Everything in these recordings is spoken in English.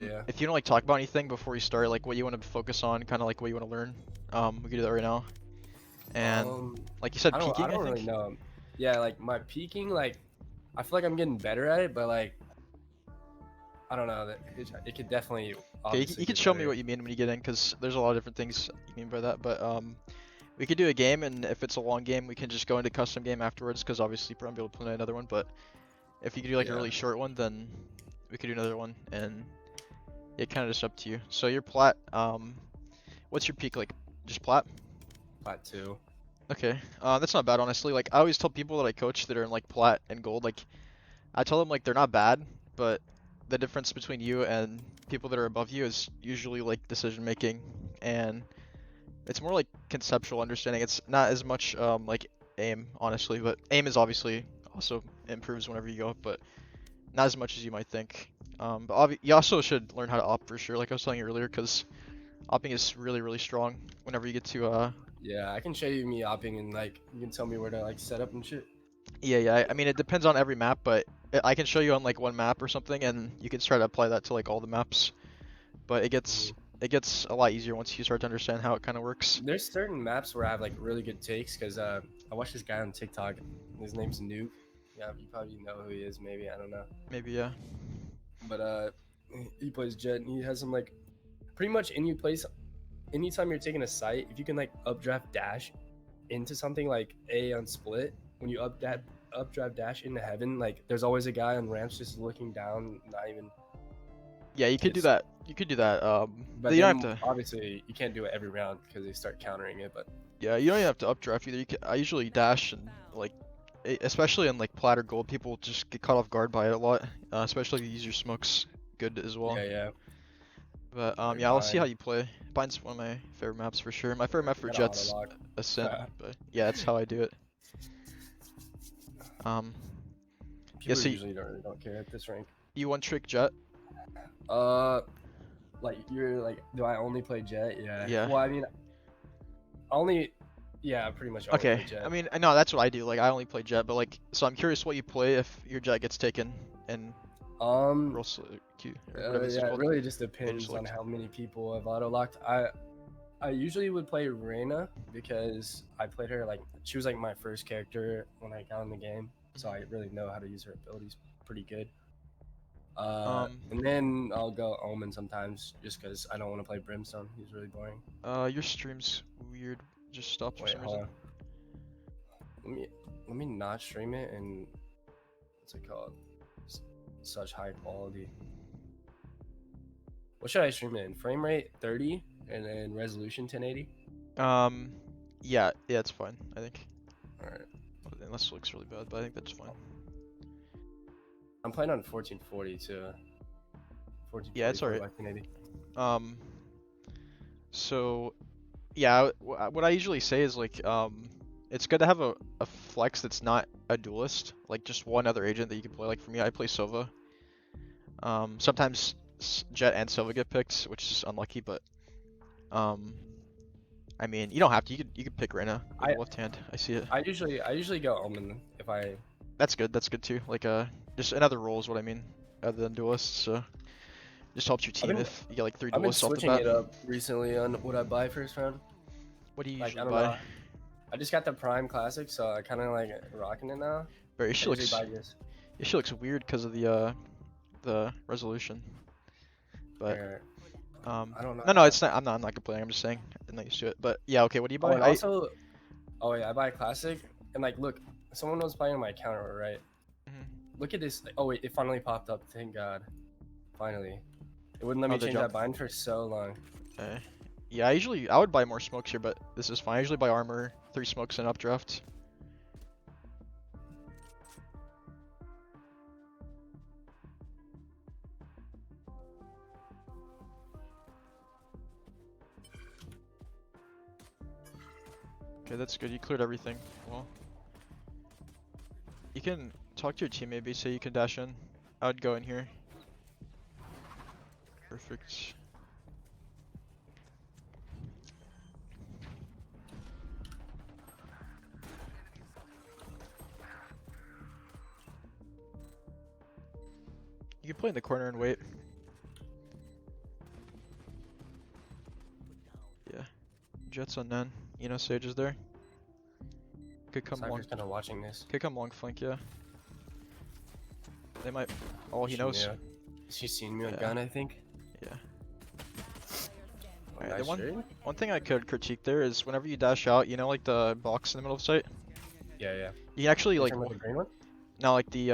Yeah. If you don't like talk about anything before you start, like what you want to focus on, kind of like what you want to learn, we can do that right now. And like you said, I peaking, I don't really think. know. Yeah, like my peaking, like I feel like I'm getting better at it, but like I don't know that it could definitely Okay, obviously you could get show me better. what you mean when you get in, because there's a lot of different things you mean by that. But we could do a game, and if it's a long game, we can just go into custom game afterwards, because obviously you'll probably be able to play another one. But if you could do like a Yeah. really short one, then we could do another one, and it kind of just up to you. So your plat, what's your peak like? Just plat? Plat 2. Okay, that's not bad honestly. Like I always tell people that I coach that are in like plat and gold, like I tell them like they're not bad, but the difference between you and people that are above you is usually like decision making, and it's more like conceptual understanding. It's not as much like aim honestly, but aim is obviously also improves whenever you go up, but not as much as you might think. But you also should learn how to op for sure, like I was telling you earlier, because opping is really strong whenever you get to Yeah, I can show you me opping and like you can tell me where to like set up and shit. yeah. I mean, it depends on every map, but I can show you on like one map or something, and you can try to apply that to like all the maps. But it gets a lot easier once you start to understand how it kind of works. There's certain maps where I have like really good takes because I watched this guy on TikTok. His name's Nuke. Yeah, you probably know who he is. Maybe I don't know, Maybe yeah. but he plays Jett and he has some like pretty much any place, anytime you're taking a site, if you can like updraft dash into something like A on split, when you updraft dash into heaven, like there's always a guy on ramps just looking down, not even. Yeah, you could do It's that. You could do that. but You don't have then to. obviously you can't do it every round because they start countering it. But Yeah, you don't even have to updraft either. I usually dash and like, especially in like plat or gold, people just get caught off guard by it a lot. Especially if you use your smokes good as well. yeah, yeah, But or yeah, I'll see how bind. you play. Bind's one of my favorite maps for sure. My favorite map I for got auto Jett's lock. Ascent, but yeah, that's how I do it. Um, yeah. People So usually don't care at this rank. you one trick Jett? Uh, like you're like, do I only play Jett? Yeah. Yeah. Well, I mean, only. Yeah, I pretty much only Okay. play I Jett. mean, no, that's what I do. Like I only play Jett, but like, so I'm curious what you play if your Jett gets taken and Um, roll Q or whatever this is yeah, it called. really just Major depends on select. how many people have auto locked. I usually would play Reina because I played her like she was like my first character when I got in the game, so I really know how to use her abilities pretty good. Um, And then I'll go Omen sometimes just because I don't want to play Brimstone. He's really boring. your stream's weird. Just stopped for Wait, some hold reason. on. Let me not stream it and what's it called? Such high quality. What should I stream it in? Frame rate 30 and then resolution 1080. Um, yeah, it's fine. I think. All right. Unless it looks really bad, but I think that's fine. I'm playing on 1440 too. Yeah, it's 1444 alright. by 1080. Um, so yeah, what I usually say is like, it's good to have a flex that's not a duelist, like just one other agent that you can play. Like for me, I play Sova. Sometimes Jett and Sova get picked, which is unlucky, but um, I mean, you don't have to. You could pick Reyna with I the left hand. I see it. I usually go Omen if I. That's good. That's good too. Like just another role is what I mean, other than duelists. So just helps your I've team been if you get like three I've been duelists off the switching bat. it up recently on what I buy first round. What do you Like usually I don't buy? know. I just got the Prime Classic, so I kind of like rocking it now. Bro, I usually buy this. your shit looks weird because of the resolution. But Or, I don't know. no, it's not. I'm not complaining. I'm just saying I'm not used to it. But yeah, okay. What do you Oh, buy? and also, oh yeah, I buy Classic, and like, look, someone was buying my counter, right? Mhm. Look at this. Oh wait, it finally popped up. Thank God. Finally. It wouldn't let me The change jump. that bind for so long. Okay. Yeah, I would buy more smokes here, but this is fine. I usually buy armor, 3 smokes, and updraft. Okay, that's good. You cleared everything. Well, you can talk to your team maybe, so you can dash in. I would go in here. Perfect. You can play in the corner and wait. Jett's on Nan. You know, Sage is there. Could come long. Cypher's kind of watching this. Could come long flank, yeah. They might. Oh, he She knows. knew. She's seen me on Yeah. gun, I think. Yeah. Oh, Alright, nice the trade. one thing I could critique there is whenever you dash out, you know, like the box in the middle of the site. Yeah, yeah. You can actually like The green one? no, like the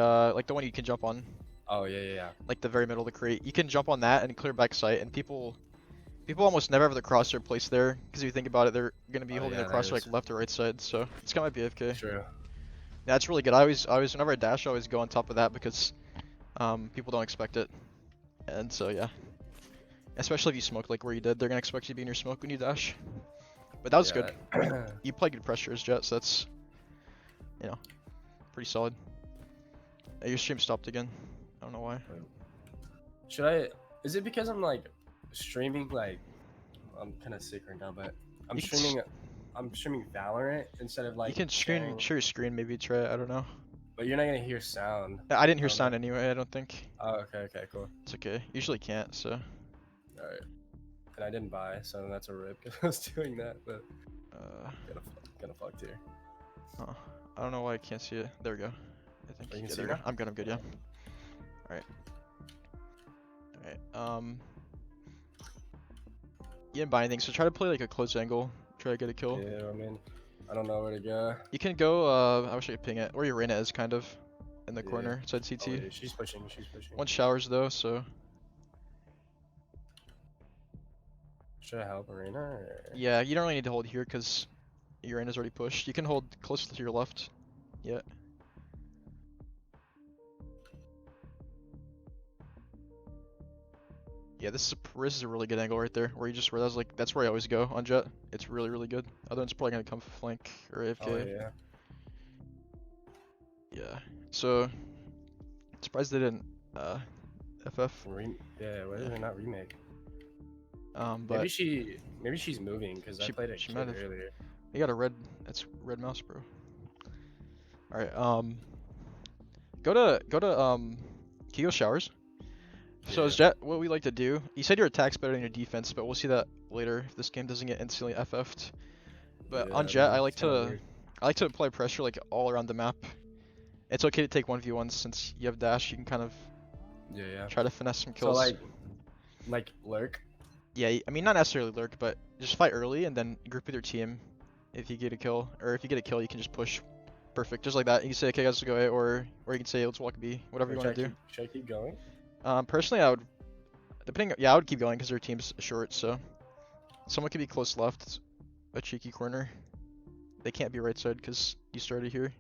one you can jump on, Oh, yeah, yeah, yeah. like the very middle of the crate. You can jump on that and clear back sight, and people almost never have the crosshair placed there because if you think about it, they're gonna be Oh, holding yeah, the that crosshair like is. left or right side. So it's kind of BFK. True. Yeah, that's really good. I always whenever I dash, I always go on top of that because people don't expect it, and so yeah. Especially if you smoke like where you did, they're gonna expect you to be in your smoke when you dash. But that was good. You play good pressure as Jett, so that's, you know, pretty solid. Your stream stopped again. I don't know why. Should I? Is it because I'm like streaming? Like, I'm kind of sick right now, but I'm You can streaming. I'm streaming Valorant instead of like. You can sharing- share your screen, maybe try it, I don't know. But you're not gonna hear sound. I didn't hear don't sound know. anyway, I don't think. Oh, okay, cool. It's okay. Usually can't, so. Alright. And I didn't buy, so that's a rip because I was doing that, but kind of fucked here. Oh, I don't know why I can't see it. There we go. I think. Oh, you can Yeah, see there we go. now? I'm good, yeah. Alright. Alright, you didn't buy anything, so try to play like a close angle. Try to get a kill. Yeah, I mean, I don't know where to go. You can go, I wish I could ping it. Where your Reyna is, kind of. In the Yeah. corner, side CT. Oh, yeah, she's pushing. One showers though, so. Should I help Arena? Or... Yeah, you don't really need to hold here because your Reyna's already pushed. You can hold close to your left. Yeah. Yeah, this is a really good angle right there, where you just realize like that's where I always go on Jett. It's really good. Other one's probably gonna come flank or AFK. Oh yeah. Yeah. So surprised they didn't FF. Yeah, why did they not remake? But Maybe she's moving because I played it she might have. earlier. You got a red. That's red mouse, bro. All right. Go to Kego showers. So is Jett what we like to do? You said your attack's better than your defense, but we'll see that later if this game doesn't get instantly FF'd. But Yeah, on Jett, I like it's kinda to weird. apply pressure like all around the map. It's okay to take 1v1s since you have dash. You can kind of Yeah. try to finesse some So kills. like lurk. Yeah, I mean not necessarily lurk, but just fight early and then group with your team. If you get a kill, or if you get a kill, you can just push. Perfect, just like that. You can say, okay, guys, let's go A, or you can say, let's walk B. Whatever you want to do. Should I keep going? Personally, I would, I would keep going because their team's short. So, someone could be close left, a cheeky corner. They can't be right side because you started here.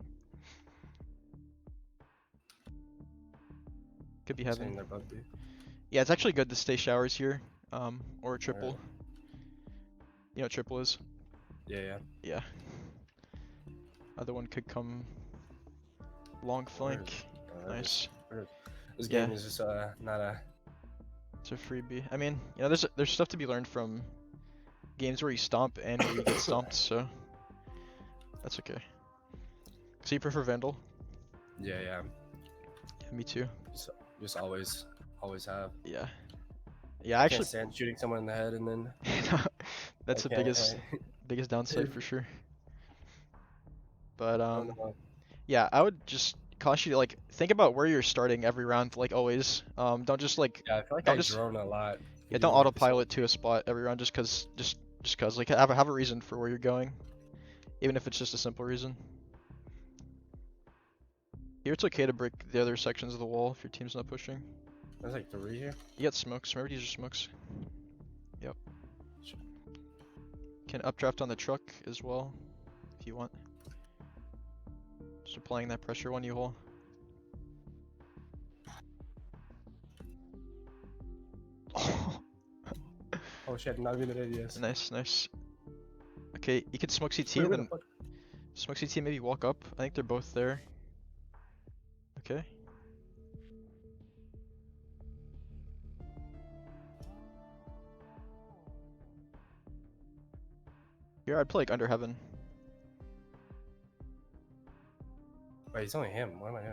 Could be Saying heaven. they're both B. Yeah, it's actually good to stay showers here, or a triple. Alright. You know what triple is? Yeah. Yeah. Other one could come long flank. Nice. This Yeah. game is just not a. It's a freebie. I mean, you know, there's stuff to be learned from games where you stomp and where you get stomped, so that's okay. So you prefer Vandal? Yeah. Yeah, me too. Just always have. Yeah. Yeah, I Can't actually stand shooting someone in the head and then. that's the I can't, biggest downside for sure. But I don't know. yeah, I would just caution you to like think about where you're starting every round, like always. Don't just like Yeah, I feel like don't I just drone a lot. yeah, don't autopilot to a spot every round just cause like have a reason for where you're going, even if it's just a simple reason. Here it's okay to break the other sections of the wall if your team's not pushing. There's like 3 here. You got smokes. Remember to use your smokes. Yep. Can updraft on the truck as well if you want. Just applying that pressure when you hole. Oh shit, not even an ADS. Nice. Okay, you could smoke CT and then smoke CT and maybe walk up. I think they're both there. Okay. Here I'd play like under heaven. Wait, it's only him. What am I doing?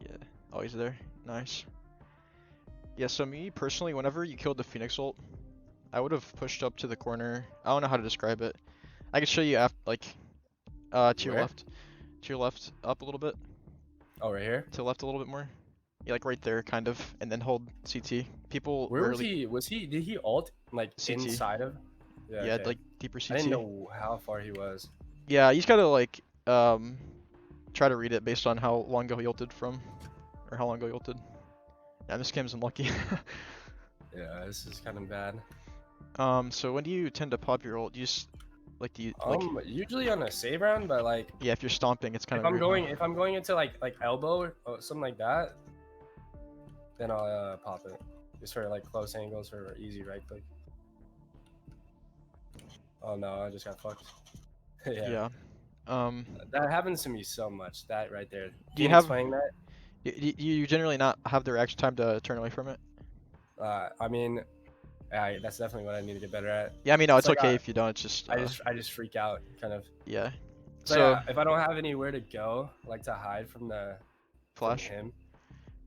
Yeah. Oh, he's there. Nice. Yeah, so me personally, whenever you killed the Phoenix ult, I would have pushed up to the corner. I don't know how to describe it. I can show you after, like, to your Where? left. To your left, up a little bit. Oh, right here. To the left a little bit more. Yeah, like right there, kind of, and then hold CT. People Where was rarely he? Was he? Did he ult like CT. inside of? Yeah. Yeah, Okay. like deeper I didn't CT. know how far he was. Yeah, you just gotta like try to read it based on how long ago he ulted from, or how long ago he ulted. Yeah, this game's unlucky. Yeah, this is kind of bad. So when do you tend to pop your ult? Do you like? Usually on a save round, but like Yeah, if you're stomping, it's kind if of weird, huh? if I'm going into like elbow or something like that, then I'll pop it. Just for like close angles or easy right click. Oh no, I just got fucked. Yeah, Yeah. Um, that happens to me so much. That right there. do you Phoenix have? playing that. You generally not have the reaction time to turn away from it? I mean, that's definitely what I need to get better at. Yeah, I mean, no, It's it's like okay if you don't. It's just I just freak out kind of. yeah. So So yeah, if I don't have anywhere to go, like to hide from flash. him,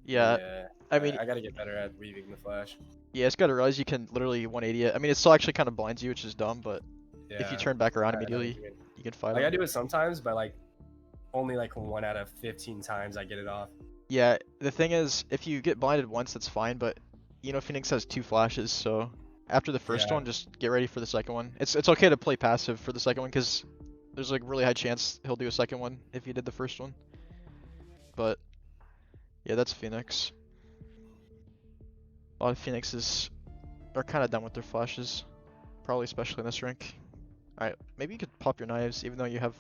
Yeah, yeah, I mean, I gotta get better at weaving the flash. yeah, it's gotta realize you can literally 180 it. I mean, it still actually kind of blinds you, which is dumb, but if you Yeah, turn back around I know what immediately, you mean. you can fight Like I him. do it sometimes, but like only like 1 out of 15 times I get it off. Yeah, the thing is, if you get blinded once, that's fine, but you know, Phoenix has 2 flashes, so after the first Yeah, one, just get ready for the second one. It's okay to play passive for the second one, because there's like really high chance he'll do a second one if you did the first one. But yeah, that's Phoenix. A lot of Phoenixes are kind of done with their flashes, probably especially in this rank. Alright, maybe you could pop your knives, even though you have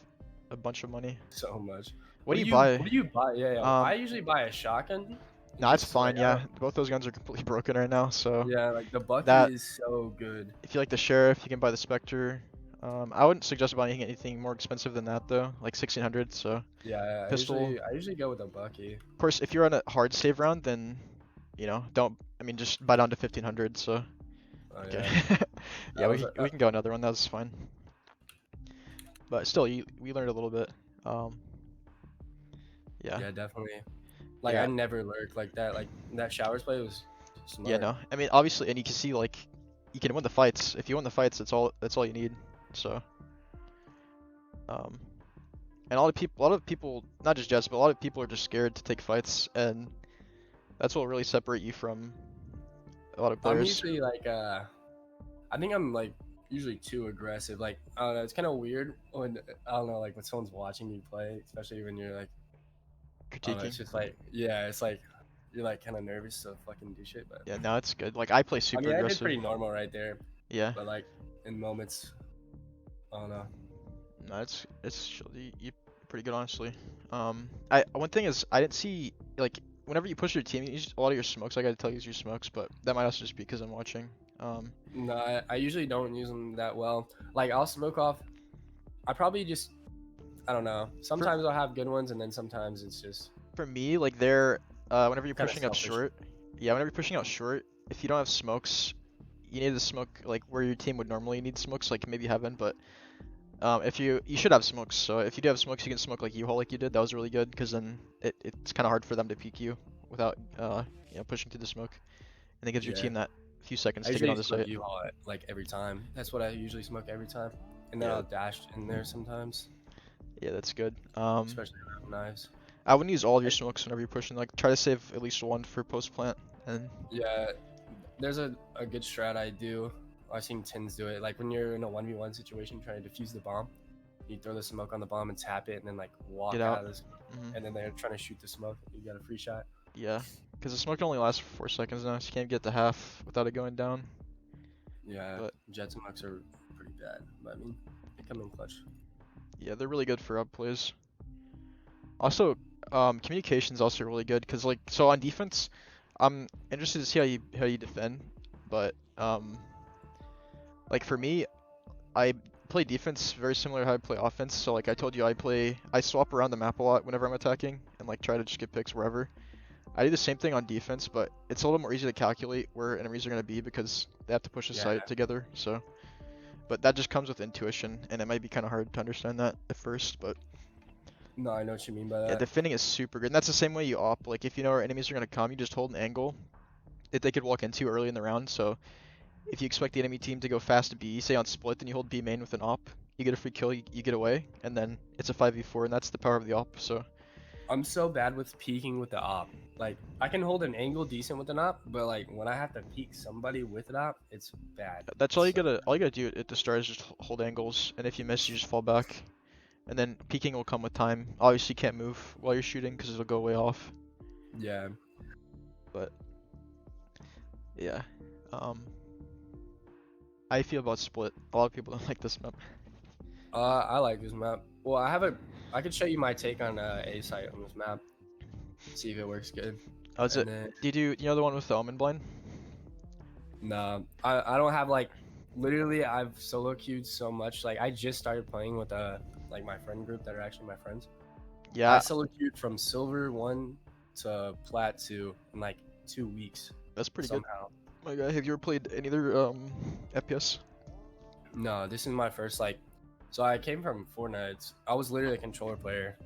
a bunch of money. so much. What do you buy? What do you buy? Yeah, yeah. I Um, usually buy a shotgun. no, it's Just fine, like yeah. Both those guns are completely broken right now, so yeah, like the Bucky that, is so good. if you like the Sheriff, you can buy the Spectre. I wouldn't suggest buying anything more expensive than that though, like 1600, so Yeah, pistol. I usually go with a Bucky. Of course, if you're on a hard save round, then, you know, don't, I mean, just buy down to 1500, so, Oh okay. yeah, Yeah, that was we can go another one, that's fine. But still, we learned a little bit. Yeah. yeah, definitely. Like Yeah. I never lurked like that. Like that showers play was Yeah, smart. no. I mean, obviously, and you can see like you can win the fights. If you win the fights, that's all you need. So, um, and a lot of people, not just Jets, but a lot of people are just scared to take fights, and that's what will really separate you from a lot of I'm players. usually like I think I'm like usually too aggressive. Like I don't know, it's kind of weird when I don't know like when someone's watching you play, especially when you're like I don't know, Critiquing. it's just like yeah, it's like you're like kind of nervous to fucking do shit. But Yeah, no, it's good. Like I play I super mean, I did aggressive. pretty normal right there. Yeah. But like in moments, I don't know. No, it's you pretty good honestly. I one thing is I didn't see like whenever you push your team, you use a lot of your smokes. I gotta tell you use your smokes, but that might also just be because I'm watching. No, I usually don't use them that well. Like I'll smoke off. I probably just I don't know. For Sometimes I'll have good ones, and then sometimes it's just for me, like whenever you're kind of pushing up selfish. short, yeah, whenever you're pushing out short, if you don't have smokes, you need to smoke like where your team would normally need smokes, like maybe heaven, but if you should have smokes. So if you do have smokes, you can smoke like U-Haul like you did. That was really good because then it's kind of hard for them to peek you without you know pushing through the smoke, and it gives your Yeah. team that few seconds I to get usually on the smoke site. U-Haul like every time. That's what I usually smoke every time, and then Yeah, I'll dash in there sometimes, yeah, that's good. especially around knives. I wouldn't use all of your I, smokes whenever you're pushing. Like try to save at least one for post plant, and yeah, there's a good strat I do. I've seen Tins do it. Like when you're in a 1v1 situation trying to defuse the bomb, you throw the smoke on the bomb and tap it, and then like walk get out out. of this, Hmm. and then they're trying to shoot the smoke. You got a free shot. Yeah, because the smoke only lasts for 4 seconds now, so you can't get to half without it going down. Yeah, But Jett smokes are pretty bad, but I mean, they come in clutch. yeah, they're really good for up plays. Also, communication's also really good because like so on defense, I'm interested to see how you defend, but like for me, I play defense very similar to how I play offense. So like I told you, I swap around the map a lot whenever I'm attacking and like try to just get picks wherever. I do the same thing on defense, but it's a little more easy to calculate where enemies are going to be because they have to push the Yeah, site together. So, but that just comes with intuition, and it might be kind of hard to understand that at first. But no, I know what you mean by yeah, that. defending is super good, and that's the same way you op. Like if you know where enemies are going to come, you just hold an angle that they could walk into early in the round. So if you expect the enemy team to go fast to B, say on split, then you hold B main with an op. You get a free kill, you get away, and then it's a 5v4, and that's the power of the op. So I'm so bad with peeking with the op. Like I can hold an angle decent with an op, but like when I have to peek somebody with an op, it's bad. that's It's so all you gotta do at the start is just hold angles, and if you miss, you just fall back, and then peeking will come with time. Obviously, you can't move while you're shooting because it'll go way off. yeah. But yeah, how you feel about split? A lot of people don't like this map. I like this map. Well, I could show you my take on A site on this map. See if it works good. Oh, is it? And then You know the one with the almond blind? nah, I don't have like literally I've solo queued so much. Like I just started playing with like my friend group that are actually my friends. I Yeah, solo queued from silver 1 to plat 2 in like 2 weeks that's pretty good. somehow. My guy, have you ever played any other FPS? No, this is my first like. So I came from Fortnite. I was literally a controller player.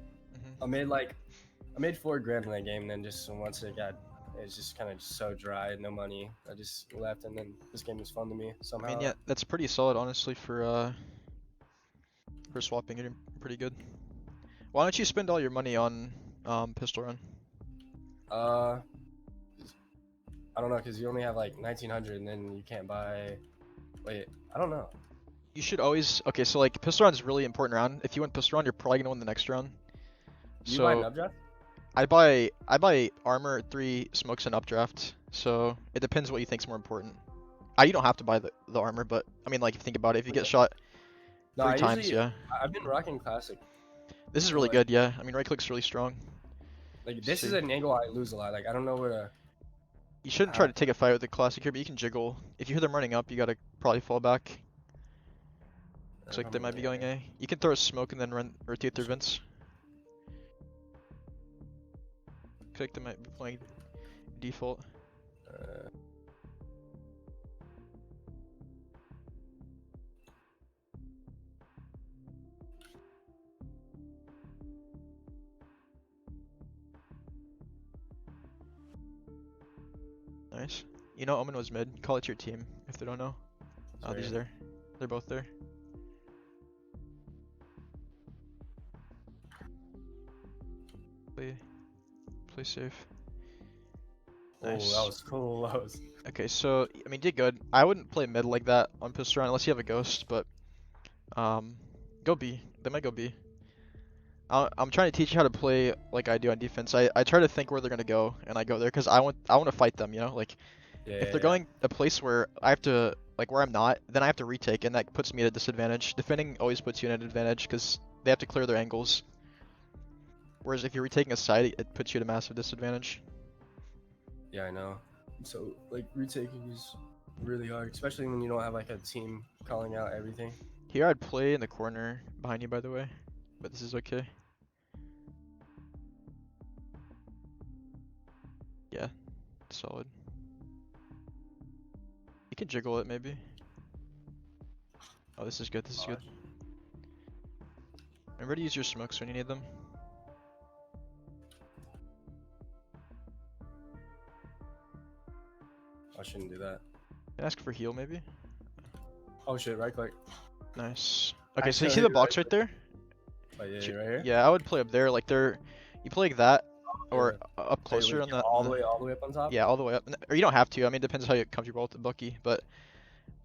Mm-hmm. I made 4 grand in that game. And then just once it's just kind of so dry, no money. I just left, and then this game was fun to me I somehow. mean, yeah, that's pretty solid, honestly, for swapping. You're pretty good. Why don't you spend all your money on pistol run? Uh, I don't know, cause you only have like 1900, and then you can't buy. Wait, I don't know. You should always okay. So like pistol run is really important round. If you win pistol run, you're probably gonna win the next round. Do you buy an So updraft? I buy armor, 3 smokes, and updraft. So it depends what you think's more important. You don't have to buy the armor, but I mean, like if you think about it, if you get shot No, 3 times, yeah, I've been rocking classic. this is So really like, good. Yeah, I mean, right click's really strong. this is See, an angle I lose a lot. Like I don't know where to. you shouldn't try to take a fight with the classic here, but you can jiggle. If you hear them running up, you gotta probably fall back. Looks like they might be going A. You can throw a smoke and then rotate their vents. Looks like they might be playing default. Nice. You know Omen was mid. Call it to your team if they don't know. Oh, these there. They're both there. Play safe. Nice. Oh, that was cool. That was. Okay, so I mean, did good. I wouldn't play mid like that on pistol round unless you have a ghost, but go B. They might go B. I'm trying to teach you how to play like I do on defense. I try to think where they're gonna go, and I go there because I want to fight them. You know, like if they're going a place where I have to like where I'm not, then I have to retake, and that puts me at a disadvantage. Defending always puts you at an advantage because they have to clear their angles. Whereas if you're retaking a side, it puts you at a massive disadvantage. Yeah, I know. So like retaking is really hard, especially when you don't have like a team calling out everything. Here I'd play in the corner behind you, by the way, but this is okay. Yeah, solid. You can jiggle it maybe. Oh, this is good. This is good. Remember to use your smokes when you need them. I shouldn't do that. Ask for heal maybe. Oh shit! Right click. Nice. Okay, so you see the box right there? Oh yeah, right here. Yeah, I would play up there. Like you play like that, or up closer on the. All the way up on top. Yeah, all the way up. Or you don't have to. I mean, it depends how you're comfortable with the Bucky. But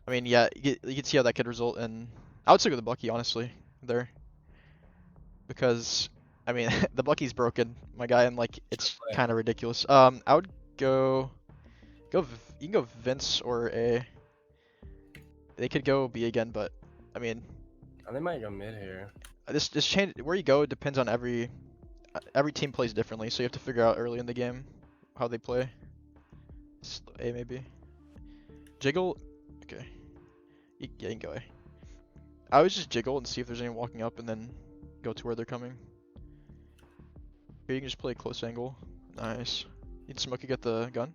I mean, yeah, you can see how that could result in. I would stick with the Bucky honestly there, because I mean the Bucky's broken, my guy, and like it's kind of ridiculous. I would go. You can go Vince or A. They could go B again, but I mean. They might go mid here. This change where you go depends on every team plays differently, so you have to figure out early in the game how they play. A maybe. Jiggle. Okay. Yeah, you can go A. I always just jiggle and see if there's anyone walking up, and then go to where they're coming. Here you can just play close angle. Nice. You can smoke. You get the gun.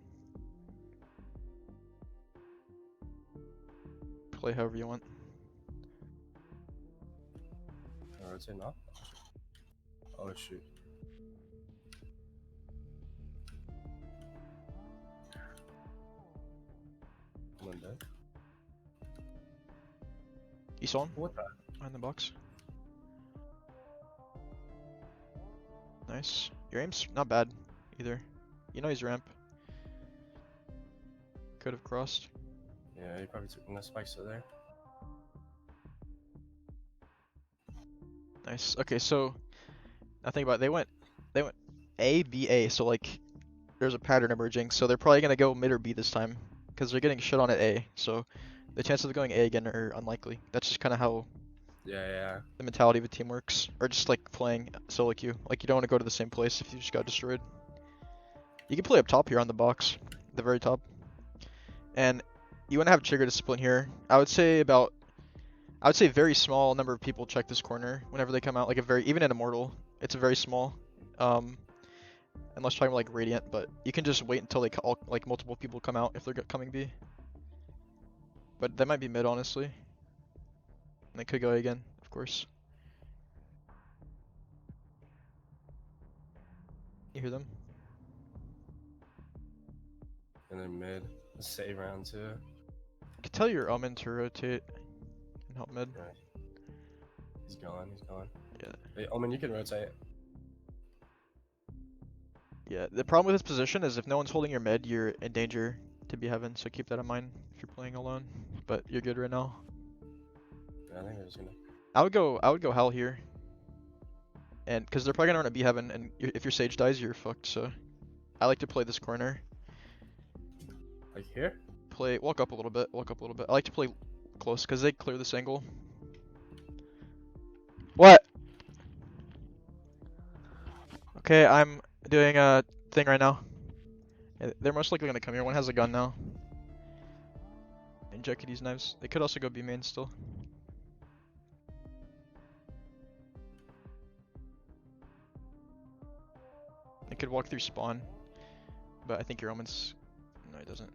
Play however you want. Rotate not. Oh shoot. I'm dead. You saw him? What the? Behind the box. Nice. Your aim's not bad either. You know he's ramp. Could have crossed. Yeah, he probably took no spikes to there. Nice. Okay, so now think about it. They went A, B, A. So like there's a pattern emerging. So they're probably gonna go mid or B this time because they're getting shit on at A. So the chances of going A again are unlikely. That's just kind of how Yeah. the mentality of a team works, or just like playing solo queue. Like you don't want to go to the same place if you just got destroyed. You can play up top here on the box, the very top, and you want to have trigger discipline here. I would say very small number of people check this corner whenever they come out. Like even in Immortal, it's a very small. Unless you're talking about like Radiant, but you can just wait until like multiple people come out if they're coming B. But they might be mid honestly. And they could go A again, of course. You hear them? And then mid. Let's save round 2. You can tell your Omen to rotate and help mid. Yeah. He's gone. Yeah. Hey, Omen, you can rotate. Yeah, the problem with this position is if no one's holding your mid, you're in danger to be heaven, so keep that in mind if you're playing alone. But you're good right now. Yeah, I think they're just gonna. I would go hell here. And because they're probably gonna run a B heaven, and if your sage dies, you're fucked. So I like to play this corner. Like here? Walk up a little bit. I like to play close because they clear this angle. What? Okay, I'm doing a thing right now. They're most likely gonna come here. One has a gun now. And Jett could use knives. They could also go B main still. They could walk through spawn. But I think your Omen's... No, he doesn't.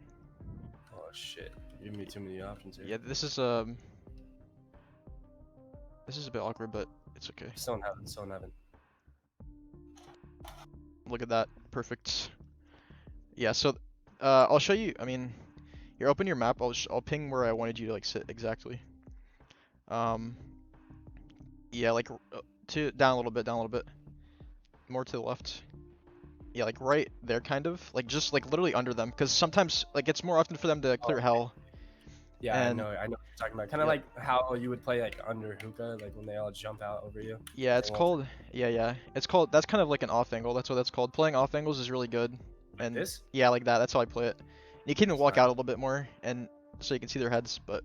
Oh shit! You're giving me too many options here. Yeah, this is a bit awkward, but it's okay. Still in heaven. Look at that, perfect. Yeah, so I'll show you. I mean, here, open your map. I'll ping where I wanted you to like sit exactly. Yeah, like down a little bit, more to the left. Yeah, like right there, kind of like just like literally under them, because sometimes like it's more often for them to clear hell. Yeah, And- I know what you're talking about. Kind of like how you would play like under hookah, like when they all jump out over you. Yeah, it's called. Yeah. It's called. That's kind of like an off angle. That's what that's called. Playing off angles is really good. Like And this? yeah, like that. That's how I play it. You can even walk Smart. out a little bit more, and so you can see their heads. But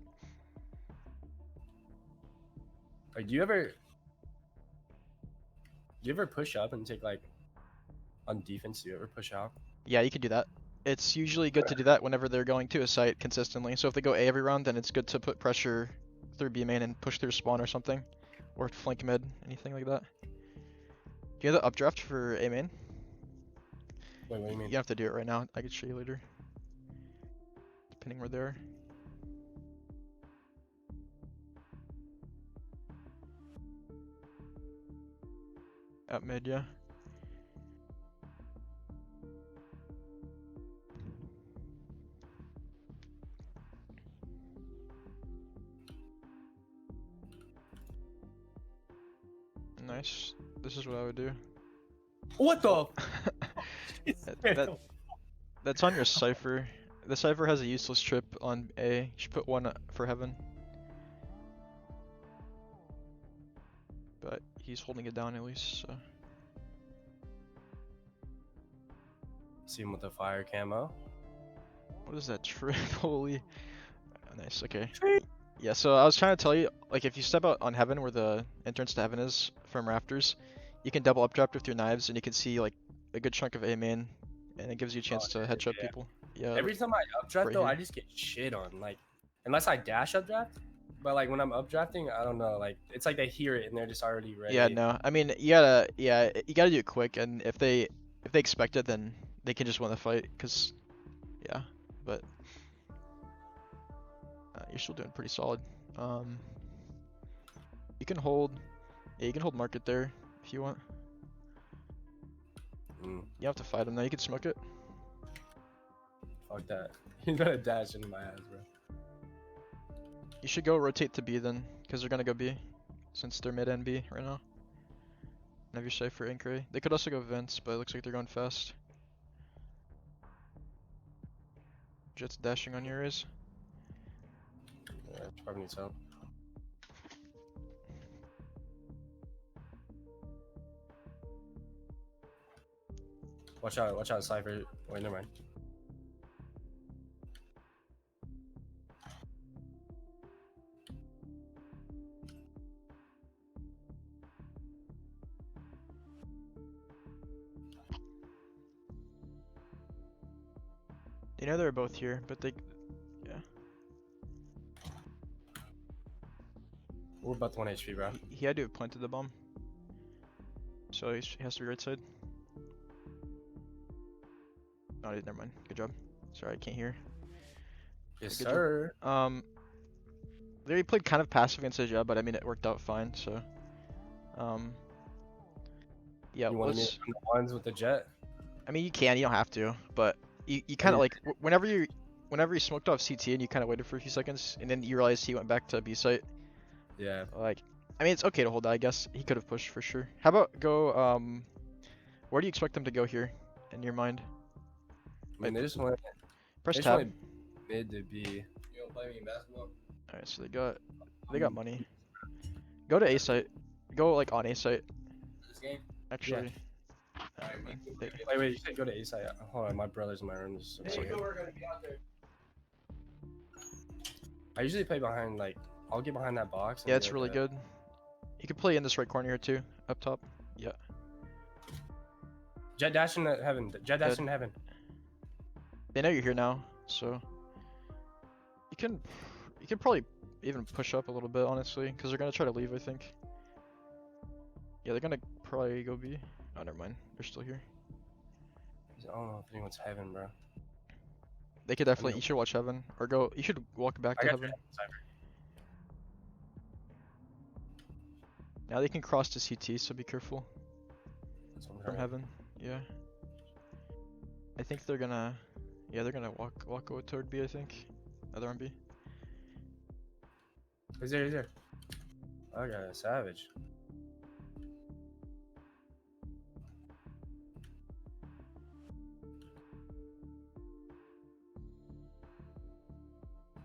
Like, do you ever push up and take like on defense? Do you ever push out? yeah, you can do that. It's usually good to do that whenever they're going to a site consistently. So if they go A every round, then it's good to put pressure through B main and push through spawn or something, or flank mid, anything like that. Do you have the updraft for A main? Wait, what do you You mean? don't have to do it right now. I can show you later, depending where they are. At mid, yeah. Nice. This is what I would do. What the? That's on your cipher. The cipher has a useless trip on A. You should put one for heaven. But he's holding it down at least, so. See him with the fire camo. What is that trip? Holy. Oh, nice, okay. Yeah, so I was trying to tell you, like, if you step out on heaven where the entrance to heaven is from rafters, you can double updraft with your knives and you can see, like, a good chunk of A main, and it gives you a chance to headshot people. Yeah. Every time I updraft right though, here. I just get shit on. Like, unless I dash updraft, but like when I'm updrafting, I don't know. Like, it's like they hear it and they're just already ready. Yeah, no. I mean, you gotta do it quick, and if they expect it, then they can just win the fight. Cause, yeah, but you're still doing pretty solid. You can hold, you can hold market there if you want. You don't have to fight them though. You can smoke it. Fuck that. He's gonna dash into my ass, bro. You should go rotate to B then, because they're gonna go B, since they're mid and B right now. And have your safe for Inkray. They could also go vents, but it looks like they're going fast. Jett's dashing on yours. Yeah, probably needs help. Watch out, Cypher. Wait, never mind. They know they're both here, but they, yeah. We're about to 1 HP, bro. He had to have planted the bomb. So he has to be right side. Oh, never mind. Good job. Sorry, I can't hear. Yes, Good sir. They played kind of passive against Jett, but I mean it worked out fine. So, yeah. You want me to the ones with the Jett? I mean, you can. You don't have to, but you kind of like whenever you smoked off CT and you kind of waited for a few seconds, and then you realized he went back to B site. Yeah. Like, I mean, it's okay to hold that. I guess he could have pushed for sure. How about go? Where do you expect them to go here, in your mind? I mean, they just went. Press They just tab. went mid to B. You don't play me in basketball? Alright, so they got money. Go to A site. Go like on A site. This game? Actually. Alright, Wait, you said go to A side. Hold on, my brother's in my room. This is so Hey, weird. we're gonna be out there. I usually play behind, like, I'll get behind that box. and Yeah, be it's like really that. good. You can play in this right corner here too, up top. Yeah. Jett dash in heaven. Jett dash in heaven. They know you're here now, so you can probably even push up a little bit, honestly, because they're gonna try to leave, I think. Yeah, they're gonna probably go B. Oh, never mind. They're still here. I don't know if anyone's heaven, bro. They could definitely. You should watch heaven or go. You should walk back I to got heaven. Cypher. Now they can cross to CT, so be careful That's what I'm from hearing. heaven. Yeah. I think they're gonna. Yeah, they're gonna walk over toward B. I think. Other on B. He's there, he's there. Okay, savage.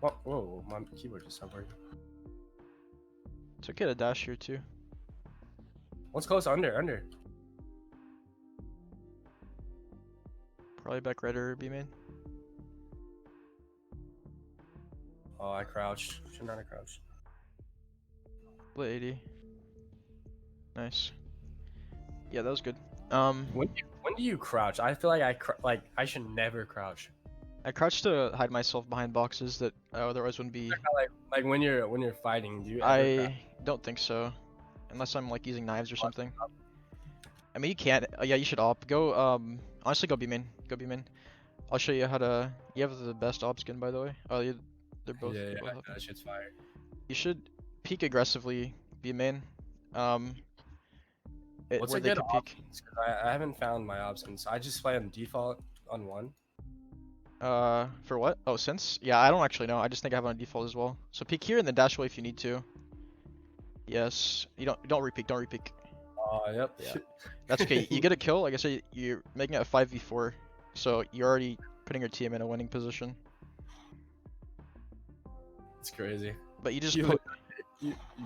Whoa, my keyboard just stopped working. It's okay to dash here too. What's close? Under. Probably back right or B main. Oh, I crouched. Should not have crouched. Split 80. Nice. Yeah, that was good. When do you crouch? I feel like I should never crouch. I crouched to hide myself behind boxes that otherwise wouldn't be. Like when you're fighting, do you ever I crouch? don't think so, unless I'm like using knives or something. I mean, you can't. Yeah, you should op. Go. Honestly, go B main. Go B main. I'll show you how to. You have the best op skin, by the way. Oh, they're both. Yeah, both up. that shit's fire. You should peek aggressively. B main. What's where a they good can peek. options? 'Cause I haven't found my options. I just play on default on one. For what? Oh, since? Yeah, I don't actually know. I just think I have it on default as well. So peek here and then dash away if you need to. Yes. You don't repeek. Don't repeek. Oh, yep. Yeah. That's okay. You get a kill. Like I said, you're making it a 5v4, so you're already putting your team in a winning position. It's crazy. But you just You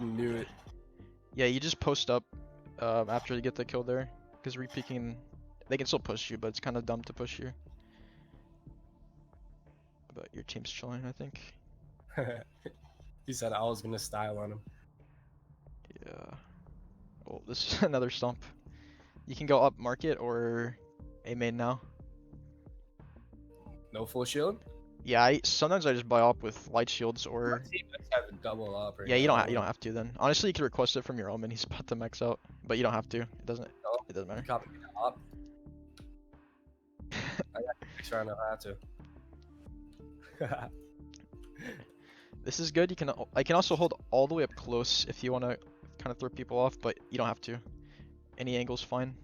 knew it. yeah, you just post up after you get the kill there, because repeaking, they can still push you, but it's kind of dumb to push you. But your team's chilling, I think. He said I was gonna style on him. Yeah. Oh, this is another stump. You can go up market or A main now. No full shield. Yeah, sometimes I just buy up with light shields or My team does have a double up. Right yeah, you now. don't have to then. Honestly, you can request it from your omen. He's about to max out, but you don't have to. It doesn't matter. Copy me up. I got next round. I have to. This is good. I can also hold all the way up close if you want to kind of throw people off, but you don't have to. Any angle's fine.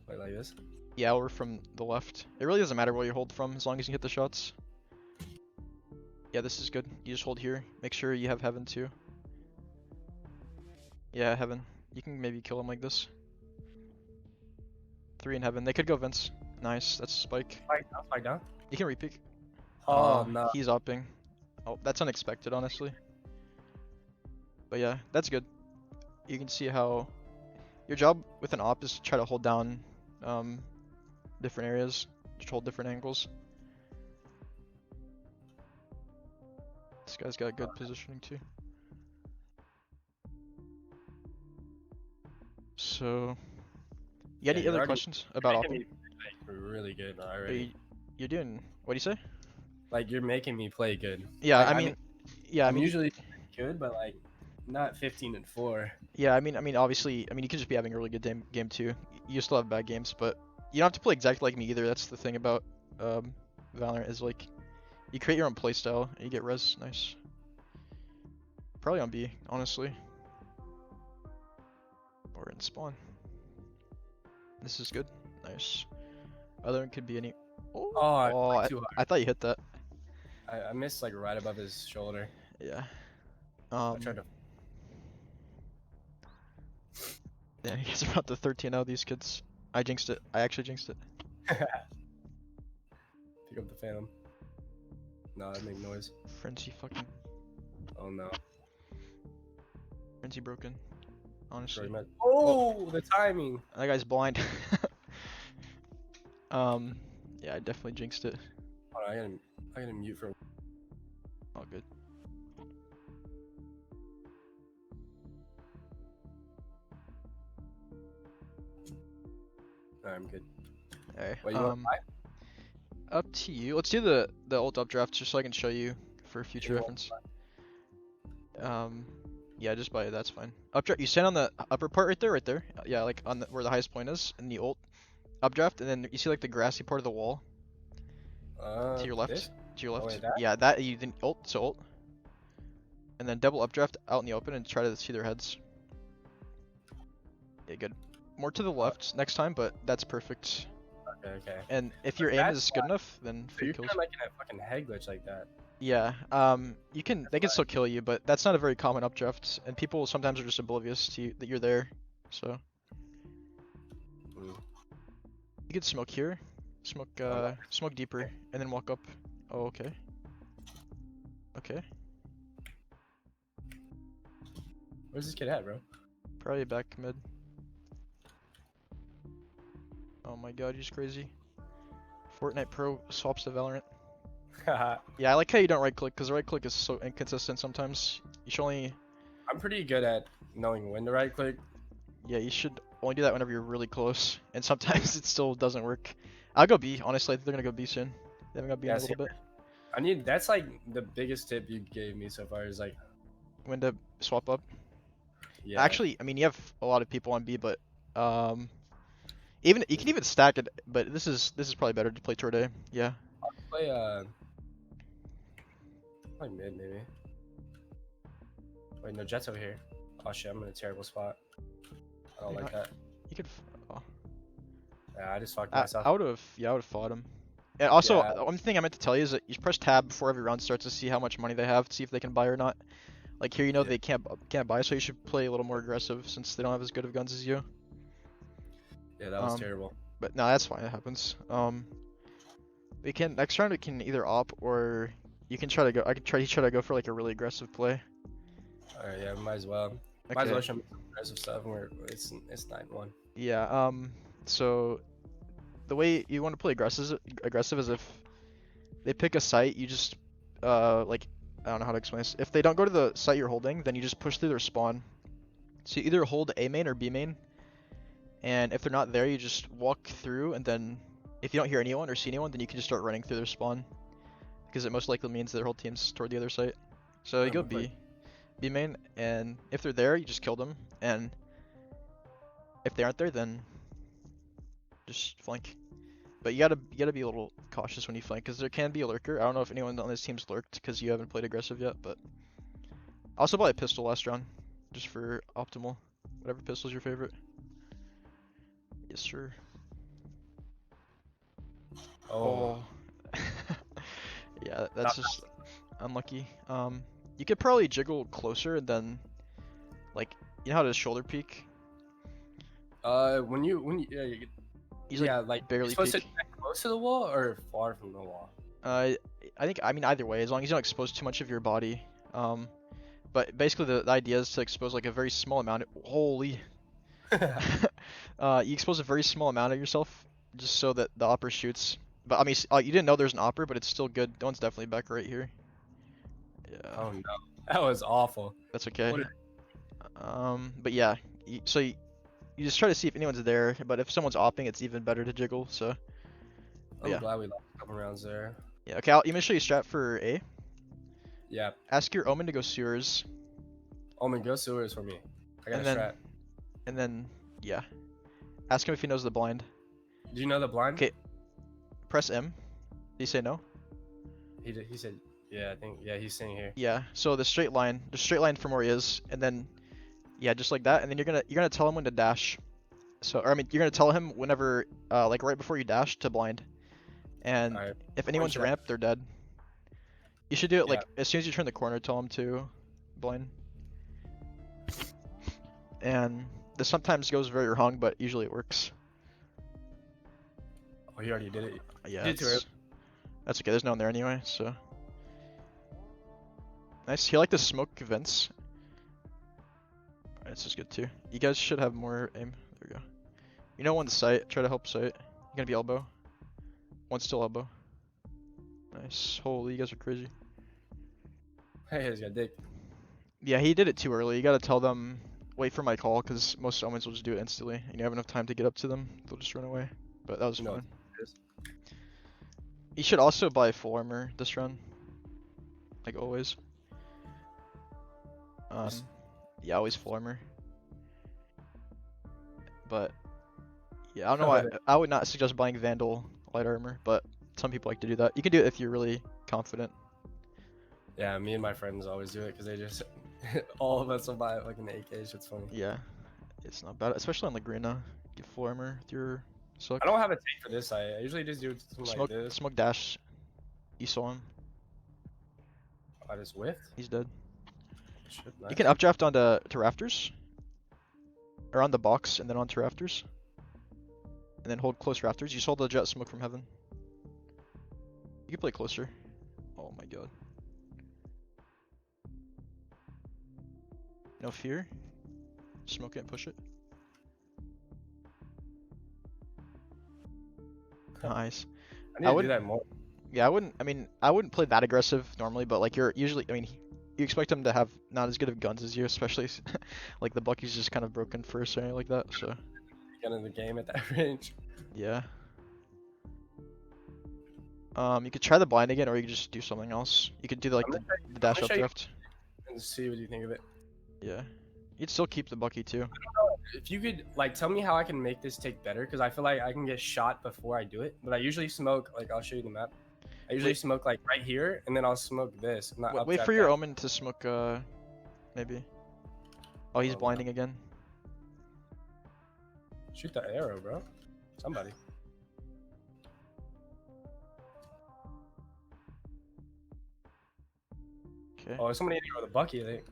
Wait, like this. Yeah, or from the left. It really doesn't matter where you hold from as long as you hit the shots. Yeah, this is good. You just hold here. Make sure you have Heaven too. Yeah, Heaven. You can maybe kill him like this. 3 in Heaven. They could go Vince. Nice. That's a spike. Spike down. You can repeat. Oh no. He's opping. Oh, that's unexpected, honestly. But yeah, that's good. You can see how your job with an op is to try to hold down different areas, just hold different angles. This guy's got good positioning too. So, you got any you're other already- questions about Making opping? me play really good Are already. you're doing, what do you say? Like you're making me play good. Yeah, Like, I mean, yeah, I I'm mean, usually good, but like not 15-4. yeah, I mean, obviously, I mean, you could just be having a really good game too. You still have bad games, but you don't have to play exactly like me either. That's the thing about Valorant is like, you create your own playstyle and you get res. Nice. Probably on B, honestly. Or in spawn. This is good. Nice. Other one could be any. Oh, too hard. I thought you hit that. I missed like right above his shoulder. Yeah. I tried to. Yeah, you guys are about to 13-0 these kids. I jinxed it. I actually jinxed it. Pick up the Phantom. No, that make noise. Frenzy fucking. Oh no. Frenzy broken. Honestly. Oh, the timing. That guy's blind. Yeah, I definitely jinxed it. Hold on, I gotta mute for. All good. Alright, I'm good. Alright. Wait, you want Up to you. Let's do the ult up draft just so I can show you for future You want reference. Yeah, just buy it. That's fine. Updraft. You stand on the upper part right there, Yeah, like on where the highest point is, in the ult. Updraft, and then you see like the grassy part of the wall to your left. This? To your left. wait, that? Yeah, that you then ult. So ult. And then double updraft out in the open and try to see their heads. Yeah, good. More to the left next time, but that's perfect. Okay. And if your aim that's is good enough, then So free you're kills. kind of making a fucking head glitch like that. Yeah, you can. They can still kill you, but that's not a very common updraft, and people sometimes are just oblivious to you, that you're there. So Mm. you could smoke here, smoke deeper, and then walk up. Oh, okay. Okay, Where's this kid at, bro? probably back mid. Oh my god, he's crazy. Fortnite Pro swaps to Valorant. Yeah, I like how you don't right click, because right click is so inconsistent sometimes. You should only. I'm pretty good at knowing when to right click. Yeah, you should only do that whenever you're really close, and sometimes it still doesn't work. I'll go B, honestly. I think they're gonna go B soon. They haven't got B in a little bit. That's like the biggest tip you gave me so far is like, When to swap up. yeah. Actually, I mean, you have a lot of people on B, but even you can even stack it. But this is probably better to play toward A. Yeah. Play mid maybe. Wait, no, Jett's over here. Oh shit, I'm in a terrible spot. I don't You're like not- that. You could. Oh. Yeah, I just fucked myself. I would have. Yeah, I would have fought him. And also, Yeah. one thing I meant to tell you is that you should press tab before every round starts to see how much money they have, to see if they can buy or not. Like here, you know Yeah. they can't buy, so you should play a little more aggressive since they don't have as good of guns as you. Yeah, that was terrible. But no, that's fine. It happens. We can next round. We can either op or you can try to go. I can try to go for like a really aggressive play. Alright, yeah, might as well. Might as well show me some aggressive stuff. It's 9-1. Yeah. So the way you want to play aggressive is if they pick a site, you just like I don't know how to explain this. If they don't go to the site you're holding, then you just push through their spawn. So you either hold A main or B main. And if they're not there, you just walk through, and then if you don't hear anyone or see anyone, then you can just start running through their spawn. Because it most likely means their whole team's toward the other site. So you go B main, and if they're there, you just kill them. And if they aren't there, then just flank. But you gotta be a little cautious when you flank, because there can be a lurker. I don't know if anyone on this team's lurked, because you haven't played aggressive yet, but I also bought a pistol last round, just for optimal. Whatever pistol's your favorite. Yes, sir. Oh. Yeah, that's just. unlucky. You could probably jiggle closer and then, like, you know how to shoulder peek? When you He's yeah, like like you're barely supposed to peek. get close to the wall or far from the wall. I mean either way, as long as you don't expose too much of your body. But basically the idea is to expose like a very small amount. Holy. You expose a very small amount of yourself just so that the opera shoots. But I mean, you didn't know there's an opera, but it's still good. That one's definitely back right here. Yeah, Oh no, that was awful. that's okay. What But yeah, so you just try to see if anyone's there. But if someone's opping, it's even better to jiggle. So I'm yeah, glad we lost a couple rounds there. yeah. Okay, let me show you strat for A. Yeah, Ask your Omen to go sewers, Omen, go sewers for me. I got and a then strat. and then yeah, ask him if he knows the blind. Do you know the blind? Okay. Press M. Did he say no? He said, yeah, I think, yeah, he's sitting here. Yeah. So the straight line from where he is, and then yeah, just like that, and then you're gonna tell him when to dash. So, or I mean, you're gonna tell him whenever, like right before you dash to blind, and Alright. if anyone's shot. ramped, they're dead. You should do it Yeah. like as soon as you turn the corner, tell him to blind. And this sometimes goes very wrong, but usually it works. Oh, he already did it. Yeah, Did it to her. that's okay. There's no one there anyway, so nice. He liked the smoke vents. Alright, this is good too. You guys should have more aim. There we go. You know one's sight. Try to help sight. You're gonna be elbow. One's still elbow. Nice. Holy, you guys are crazy. Hey, he's got dick. Yeah, he did it too early. You gotta tell them, wait for my call, because most omens will just do it instantly. And you have enough time to get up to them, they'll just run away. But that was You know fun. what it is. You should also buy full armor this run. Like always. Yes. Yeah, always full armor. But yeah, I don't know why. I would not suggest buying Vandal light armor, but some people like to do that. You can do it if you're really confident. Yeah, me and my friends always do it because they just, all of us will buy like an AK. It's funny. Yeah, it's not bad, especially on Lagrina. Get full armor with your suck. I don't have a take for this site. I usually just do something like this. Smoke dash. You saw him. I just whiffed. He's dead. Shit, You nice. can updraft to rafters, or on the box and then onto rafters, and then hold close rafters. You saw the Jett smoke from heaven. You can play closer. Oh my god. No fear. Smoke it and push it. Nice. I need to do wouldn't- that more. Yeah, I wouldn't play that aggressive normally, but like you're usually, I mean, you expect him to have not as good of guns as you, especially like the Bucky's just kind of broken first or anything like that, so. Get in the game at that range. Yeah. You could try the blind again, or you could just do something else. You could do like I'm the, gonna the dash show you- updraft. And see what you think of it. Yeah. You'd still keep the Bucky too. If you could like tell me how I can make this take better, because I feel like I can get shot before I do it. But I usually smoke like I'll show you the map. I usually smoke like right here, and then I'll smoke this. Not Wait updraft for your down. Omen to smoke, maybe. Oh, he's Oh, blinding again. Shoot the arrow, bro. Somebody. Okay. Oh, somebody in here with a Bucky, I think.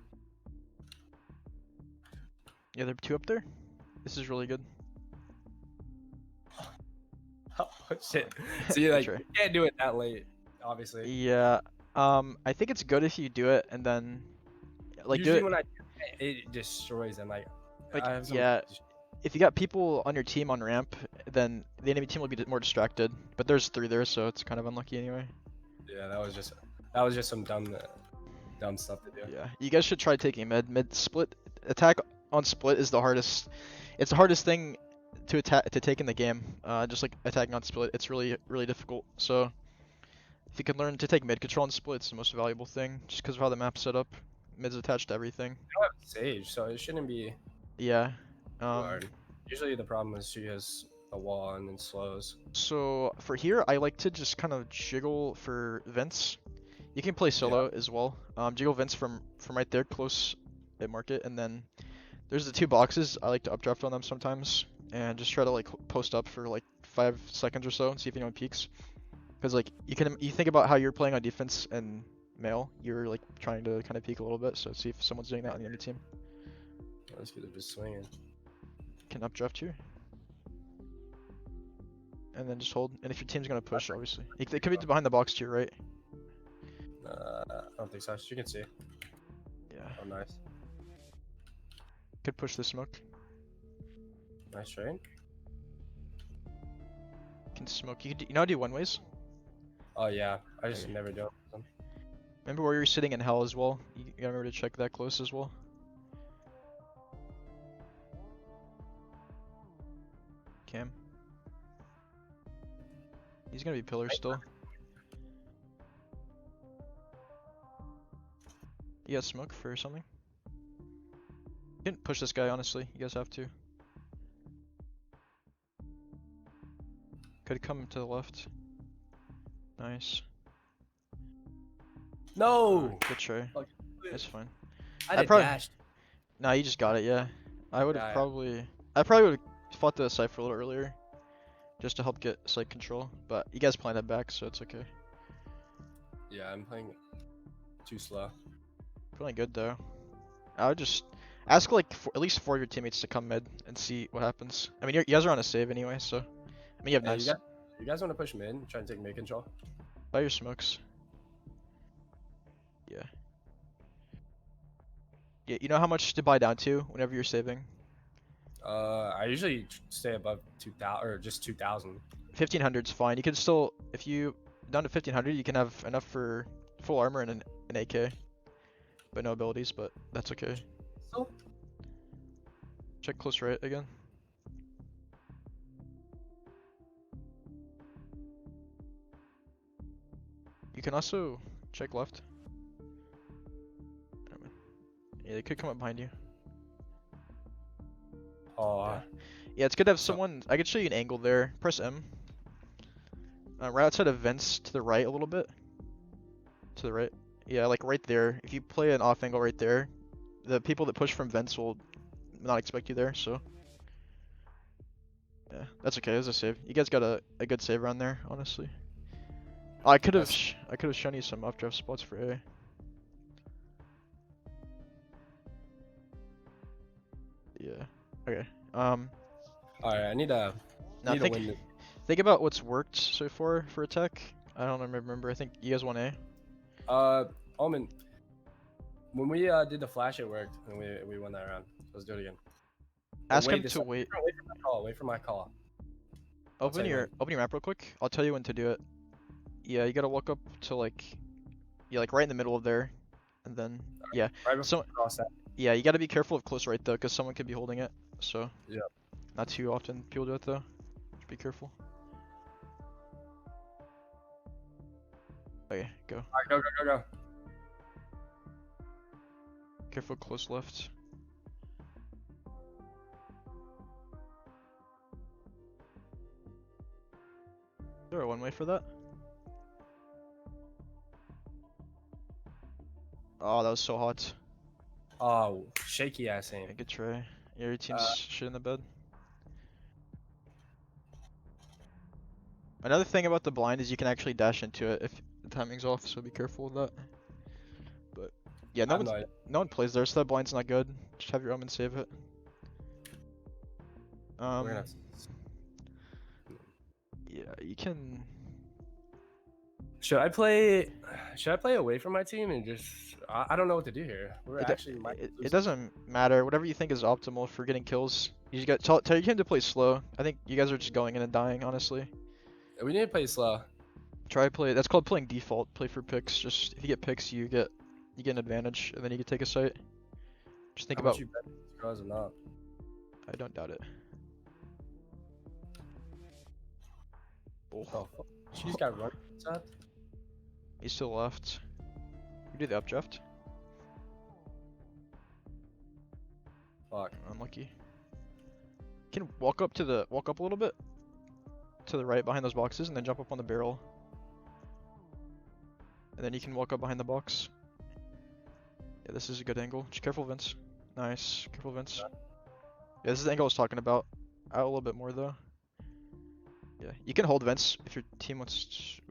Yeah, there are two up there. This is really good. Oh shit. See, like Sure. you can't do it that late, obviously. Yeah. I think it's good if you do it and then, like, Usually do it. when I do it destroys them. Like I have some- yeah. If you got people on your team on ramp, then the enemy team will be more distracted. But there's 3 there, so it's kind of unlucky anyway. Yeah, that was just some dumb stuff to do. Yeah, you guys should try taking mid split. Attack on split is the hardest. It's the hardest thing to take in the game. Just like attacking on split, it's really difficult. So if you can learn to take mid control on split, it's the most valuable thing. Just because of how the map's set up, mid's attached to everything. I don't have Sage, so it shouldn't be Yeah. too hard. Usually the problem is she has a wall and then slows. So for here, I like to just kind of jiggle for vents. You can play solo as well. Jiggle vents from right there, close at market, and then there's the 2 boxes. I like to updraft on them sometimes, and just try to like post up for like 5 seconds or so and see if anyone peeks. Because like you think about how you're playing on defense, and male, you're like trying to kind of peek a little bit. So see if someone's doing that on the other team. Let's get it just swinging. Can updraft you. And then just hold. And if your team's gonna push, obviously. It could be behind the box to your right. I don't think so. You can see. Yeah. Oh, nice. Could push the smoke. Nice trade. Can smoke. You know how to do one ways? Oh yeah, I just Okay. never do them. Remember where you're sitting in hell as well? You gotta remember to check that close as well. Cam. He's gonna be pillar still. You got smoke for something? You didn't push this guy, honestly. You guys have to. Could come to the left. Nice. No. Good try. Fuck. It's fine. I had probably- dashed. Nah, you just got it, yeah. I would have Yeah. probably... I probably would have fought the Cypher a little earlier. Just to help get site control. But you guys planted back, so it's okay. Yeah, I'm playing too slow. Feeling good though. I would just ask like at least 4 of your teammates to come mid and see what happens. I mean, you guys are on a save anyway, so I mean you have Hey, nice. you guys want to push mid? Try and take mid control. Buy your smokes. Yeah. Yeah, you know how much to buy down to whenever you're saving? I usually stay above 2,000 or just 2,000. 1500's fine. You can still, if you down to 1500, you can have enough for full armor and an AK, but no abilities. But that's okay. So Check close right again. You can also check left. Yeah, they could come up behind you. oh, Yeah, it's good to have So- someone. I could show you an angle there. Press M. Right outside of vents to the right a little bit. To the right. Yeah, like right there. If you play an off angle right there, the people that push from vents will not expect you there, so. Yeah, that's okay. It was a save. You guys got a good save around there, honestly. Oh, I could have shown you some updraft spots for A. Yeah. Okay. all right. I need to Now need to win this. think about what's worked so far for attack. I don't remember. I think you guys want A. Omen. When we did the flash, it worked, and we won that round. Let's do it again. But Ask him this to time- wait. Wait for my call. Wait for my call. I'll tell Open you your map real quick. I'll tell you when to do it. Yeah, you gotta walk up to like, yeah, like right in the middle of there, and then yeah. Right before So I cross that. yeah, you gotta be careful of close right though, because someone could be holding it. So Yeah. not too often people do it though. Just be careful. Okay, go. All right, go, go, go, go. Careful close left. Is there a one way for that? Oh, that was so hot. Oh, shaky ass Yeah, aim. good try. Yeah, your team's shit in the bed. Another thing about the blind is you can actually dash into it if the timing's off, so be careful with that. But yeah, I have no idea. no one plays there, so that blind's not good. Just have your omen save it. We're gonna. Yeah, you can. Should I play? Should I play away from my team and just? I don't know what to do here. We're actually. It doesn't matter. Whatever you think is optimal for getting kills. You just got tell your team to play slow. I think you guys are just going in and dying, honestly. We need to play slow. Try play. That's called playing default. Play for picks. Just if you get picks, you get an advantage, and then you can take a site. Just think How about. much you bet these girls or not? I don't doubt it. Oh, Oh, fuck. She's got run. he's still left. You do the updraft. Fuck. Unlucky. You can walk up a little bit to the right behind those boxes, and then jump up on the barrel. And then you can walk up behind the box. Yeah, this is a good angle. Just careful, Vince. Nice. Careful, Vince. Yeah, this is the angle I was talking about. Out a little bit more though. Yeah, you can hold Vince if your team wants to.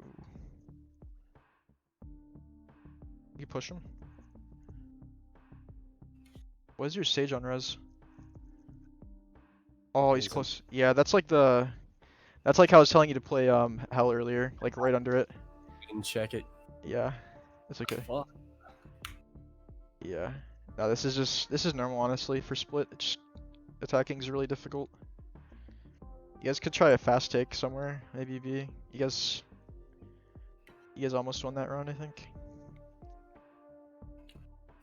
You push him. What is your Sage on res? Oh, he's Isn't- close. Yeah, that's like the. That's like how I was telling you to play Hell earlier, like right under it. Didn't check it. Yeah, it's okay. Fuck. Yeah. No, this is normal honestly for split. It's just, attacking is really difficult. You guys could try a fast take somewhere, maybe B. You guys almost won that round, I think.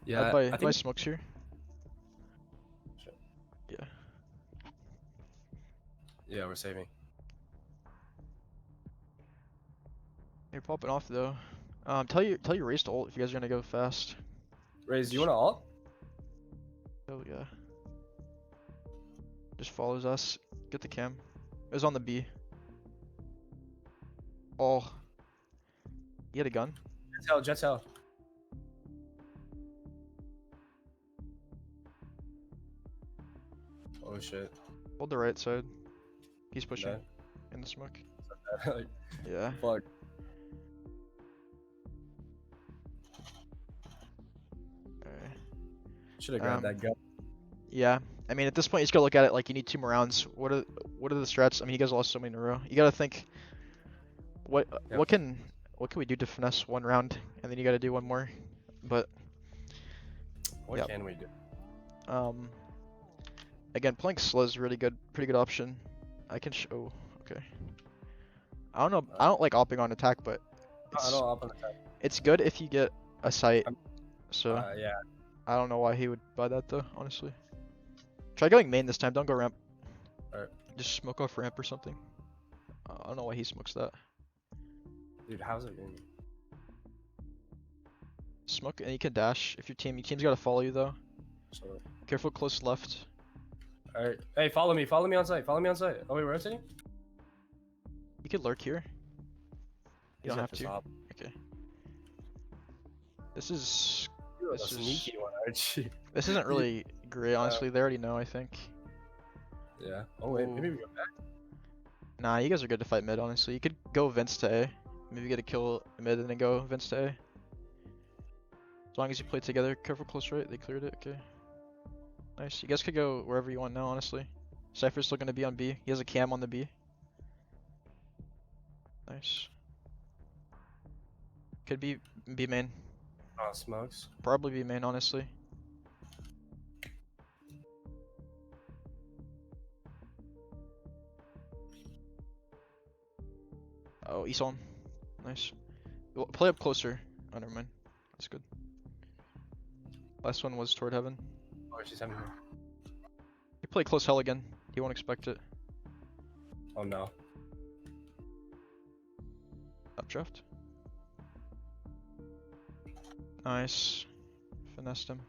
Yeah, I'd I buy think. smokes here. Sure. Yeah. Yeah, we're saving. You're popping off though. Tell your race to ult if you guys are gonna go fast. Raze, do you want to ult? Oh yeah. Just follows us. Get the cam. It was on the B. Oh. You had a gun? Jet's hell, Jet's hell. Oh shit. Hold the right side. He's pushing No. in the smoke. Like, Yeah. fuck. Alright. Should have grabbed that gun. Yeah. I mean, at this point, you just gotta look at it like you need 2 more rounds. What are the strats? I mean, you guys lost so many in a row. You gotta think, what Yep. what can we do to finesse 1 round, and then you gotta do 1 more. But What Yep. can we do? again, playing slow is really good, pretty good option. I can show. Okay. I don't know. I don't like opping on attack, but I don't up on attack. it's good if you get a sight. I'm- So Yeah. I don't know why he would buy that though, honestly. Try going main this time. Don't go ramp. Alright. Just smoke off ramp or something. I don't know why he smokes that. Dude, how's it going? Smoke and you can dash if your team's gotta follow you though. So, Careful close left. alright. Hey, follow me. Follow me on site. Follow me on site. Oh, wait, we're rotating? You could lurk here. You don't have to. Stop. Okay. This is You're a This is- sneaky one, aren't you? this isn't really great, honestly. They already know, I think. Yeah. Oh, wait. Maybe Ooh. we go back. Nah, you guys are good to fight mid, honestly. You could go Vince to A. Maybe get a kill mid and then go Vince to A. As long as you play together. Careful close right. They cleared it. Okay. Nice. You guys could go wherever you want now, honestly. Cypher's still gonna be on B. He has a cam on the B. Nice. Could be B main. Oh, smokes. Probably B main, honestly. Oh, he saw him. Nice. Well, play up closer. Oh, never mind. That's good. Last one was toward heaven. Oh, she's having. You play close hell again. You won't expect it. Oh, no. Updraft. Nice. Finessed him.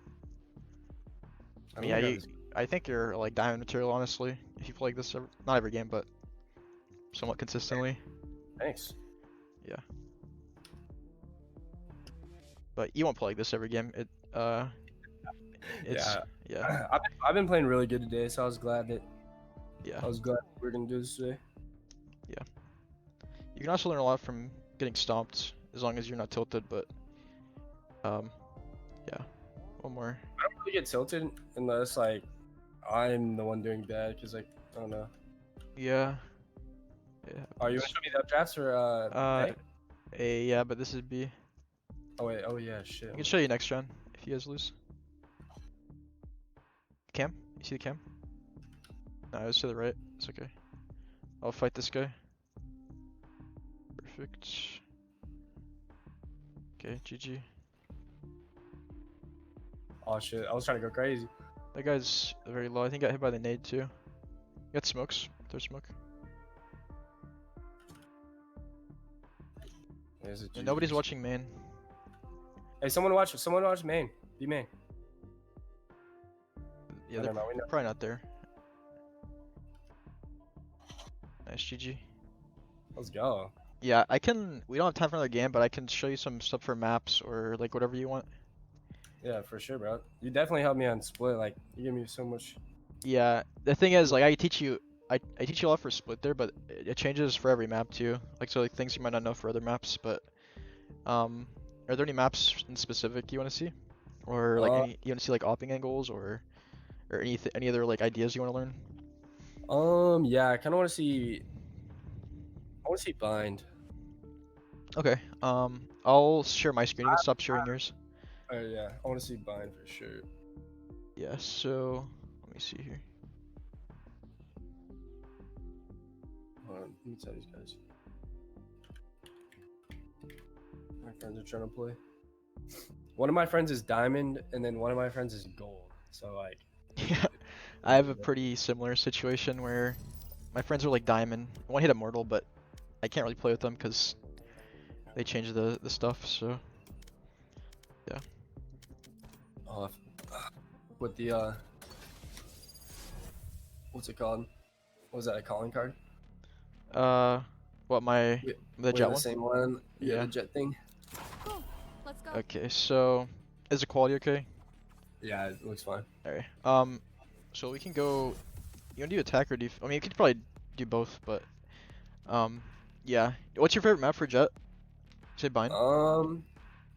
I Yeah, got you, this- I think you're like diamond material, honestly. If you play like this, not every game, but somewhat consistently. Thanks. But you won't play like this every game. It's yeah, I've been playing really good today, so I was glad that yeah. we were gonna do this today. You can also learn a lot from getting stomped, as long as you're not tilted. But yeah. One more. I don't really get tilted unless like I'm the one doing bad, cause like I don't know. Yeah. Yeah. Are you gonna show me the updrafts or A? A, yeah, but this is B. Oh wait, oh yeah, shit. I can show you next round if you guys lose. Cam? You see the cam? No, it was to the right. It's okay. I'll fight this guy. Perfect. Okay, GG. Oh shit, I was trying to go crazy. That guy's very low. I think he got hit by the nade too. You got smokes. There's smoke. There's a And nobody's GG. watching main. Hey, someone watch main. Be main. Yeah, I they're don't know, we know. probably not there. Nice GG. Let's go. Yeah, I can. We don't have time for another game, but I can show you some stuff for maps or like whatever you want. Yeah, for sure, bro. You definitely helped me on split. Like, you give me so much. Yeah, the thing is, like, I teach you a lot for split there, but it changes for every map too. Like, so like things you might not know for other maps, but Are there any maps in specific you want to see, or like you want to see like opping angles or any other like ideas you want to learn? Yeah, I kind of want to see. I want to see bind. Okay. I'll share my screen. You can stop sharing yours. Oh yeah, I want to see bind for sure. Yeah. So let me see here. Hold on, let me tell these guys. My friends are trying to play. One of my friends is diamond, and then one of my friends is gold. So like. Yeah. I have a pretty similar situation where my friends are like diamond. One hit immortal, but I can't really play with them because they change the stuff. So yeah. Oh, with the what's it called? What was that, a calling card? What the We're Jett the one? same one. Yeah, Yeah. the Jett thing. Cool. Let's go. Okay. So is the quality okay? Yeah, it looks fine. Alright. So we can go. You want to do attack or def? I mean, you could probably do both, but yeah. What's your favorite map for Jett? Say bind.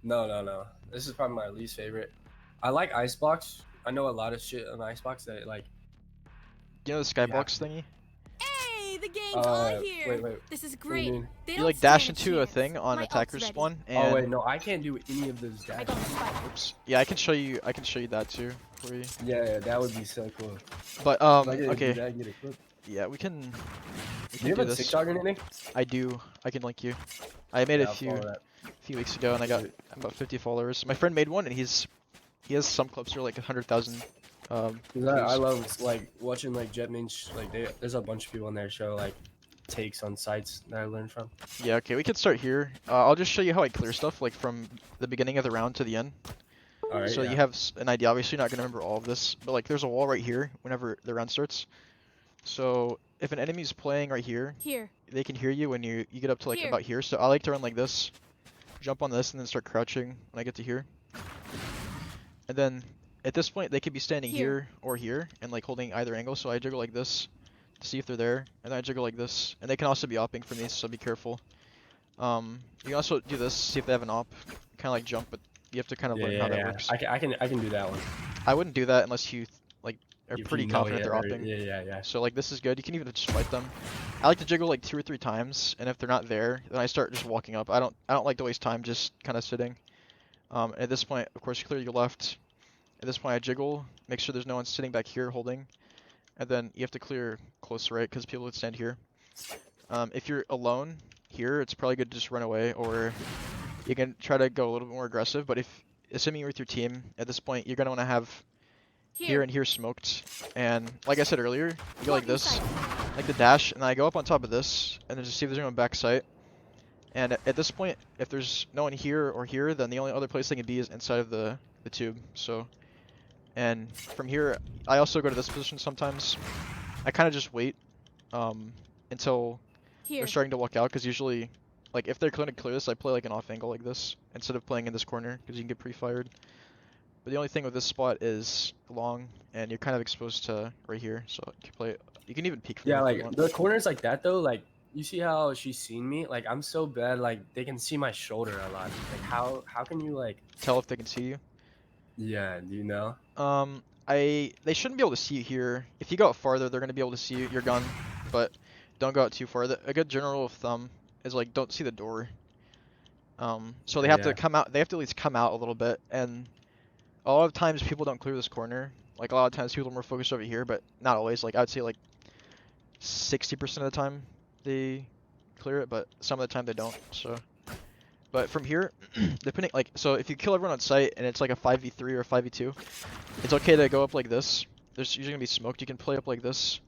No. This is probably my least favorite. I like Icebox. I know a lot of shit on Icebox that like. You know the skybox thingy? Hey, the gang's all here. Wait. This is What do great. you mean? They You don't like dash stand into a chance. thing on My attacker ult's ready. spawn, and Oh wait, no, I can't do any of those I dashes. got the spike. oops. Yeah, I can show you. I can show you that too for you. Yeah, that would be so cool. But If I could do okay. that, get a clip. Yeah, we can. Do you do have a this. TikTok or anything? I do. I can link you. I made Yeah, a I'll few follow that. few weeks ago, and I got about 50 followers. My friend made one, and he has some clips that are like 100,000. 'Cause I love like watching like Jett mains. Like there's a bunch of people on their show like takes on sites that I learned from. Yeah, okay, we can start here. I'll just show you how I clear stuff, like from the beginning of the round to the end. All right. So you have an idea. Obviously, you're not gonna remember all of this, but like there's a wall right here whenever the round starts. So if an enemy's playing right here, Here. they can hear you when you get up to like Here. about here. So I like to run like this, jump on this, and then start crouching when I get to here. And then at this point, they could be standing here or here and like holding either angle. So I jiggle like this to see if they're there, and then I jiggle like this, and they can also be opping from these, so be careful. You can also do this, see if they have an op, kind of like jump, but you have to kind of learn how that works. I can do that one. I wouldn't do that unless you like are If pretty you know confident it, they're right? opping. Yeah. So like this is good. You can even just fight them. I like to jiggle like 2 or 3 times, and if they're not there, then I start just walking up. I don't like to waste time just kind of sitting. At this point, of course, you clear your left. At this point, I jiggle, make sure there's no one sitting back here holding, and then you have to clear close right because people would stand here. If you're alone here, it's probably good to just run away, or you can try to go a little bit more aggressive. But if assuming you're with your team, at this point, you're gonna want to have here and here smoked, and like I said earlier, you go like this, like the dash, and then I go up on top of this, and then just see if there's anyone back sight. And at this point, if there's no one here or here, then the only other place they can be is inside of the tube. So, and from here, I also go to this position sometimes. I kind of just wait until Here. they're starting to walk out, because usually, like if they're going to clear this, I play like an off angle like this instead of playing in this corner, because you can get pre-fired. But the only thing with this spot is long, and you're kind of exposed to right here, so you can play. You can even peek from Yeah, here if you like want. the corners like that though, like you see how she's seen me? Like I'm so bad, like they can see my shoulder a lot. Like how can you like Tell if they can see you. yeah, do you know? They shouldn't be able to see you here. If you go out farther, they're gonna be able to see your gun, but don't go out too far. A good general rule of thumb is like don't see the door. So they have to come out. They have to at least come out a little bit, and a lot of times people don't clear this corner. Like a lot of times people are more focused over here, but not always. Like I would say like 60% of the time they clear it, but some of the time they don't. So, but from here, depending like so if you kill everyone on site and it's like a 5v3 or a 5v2, it's okay to go up like this. There's usually gonna be smoked. You can play up like this.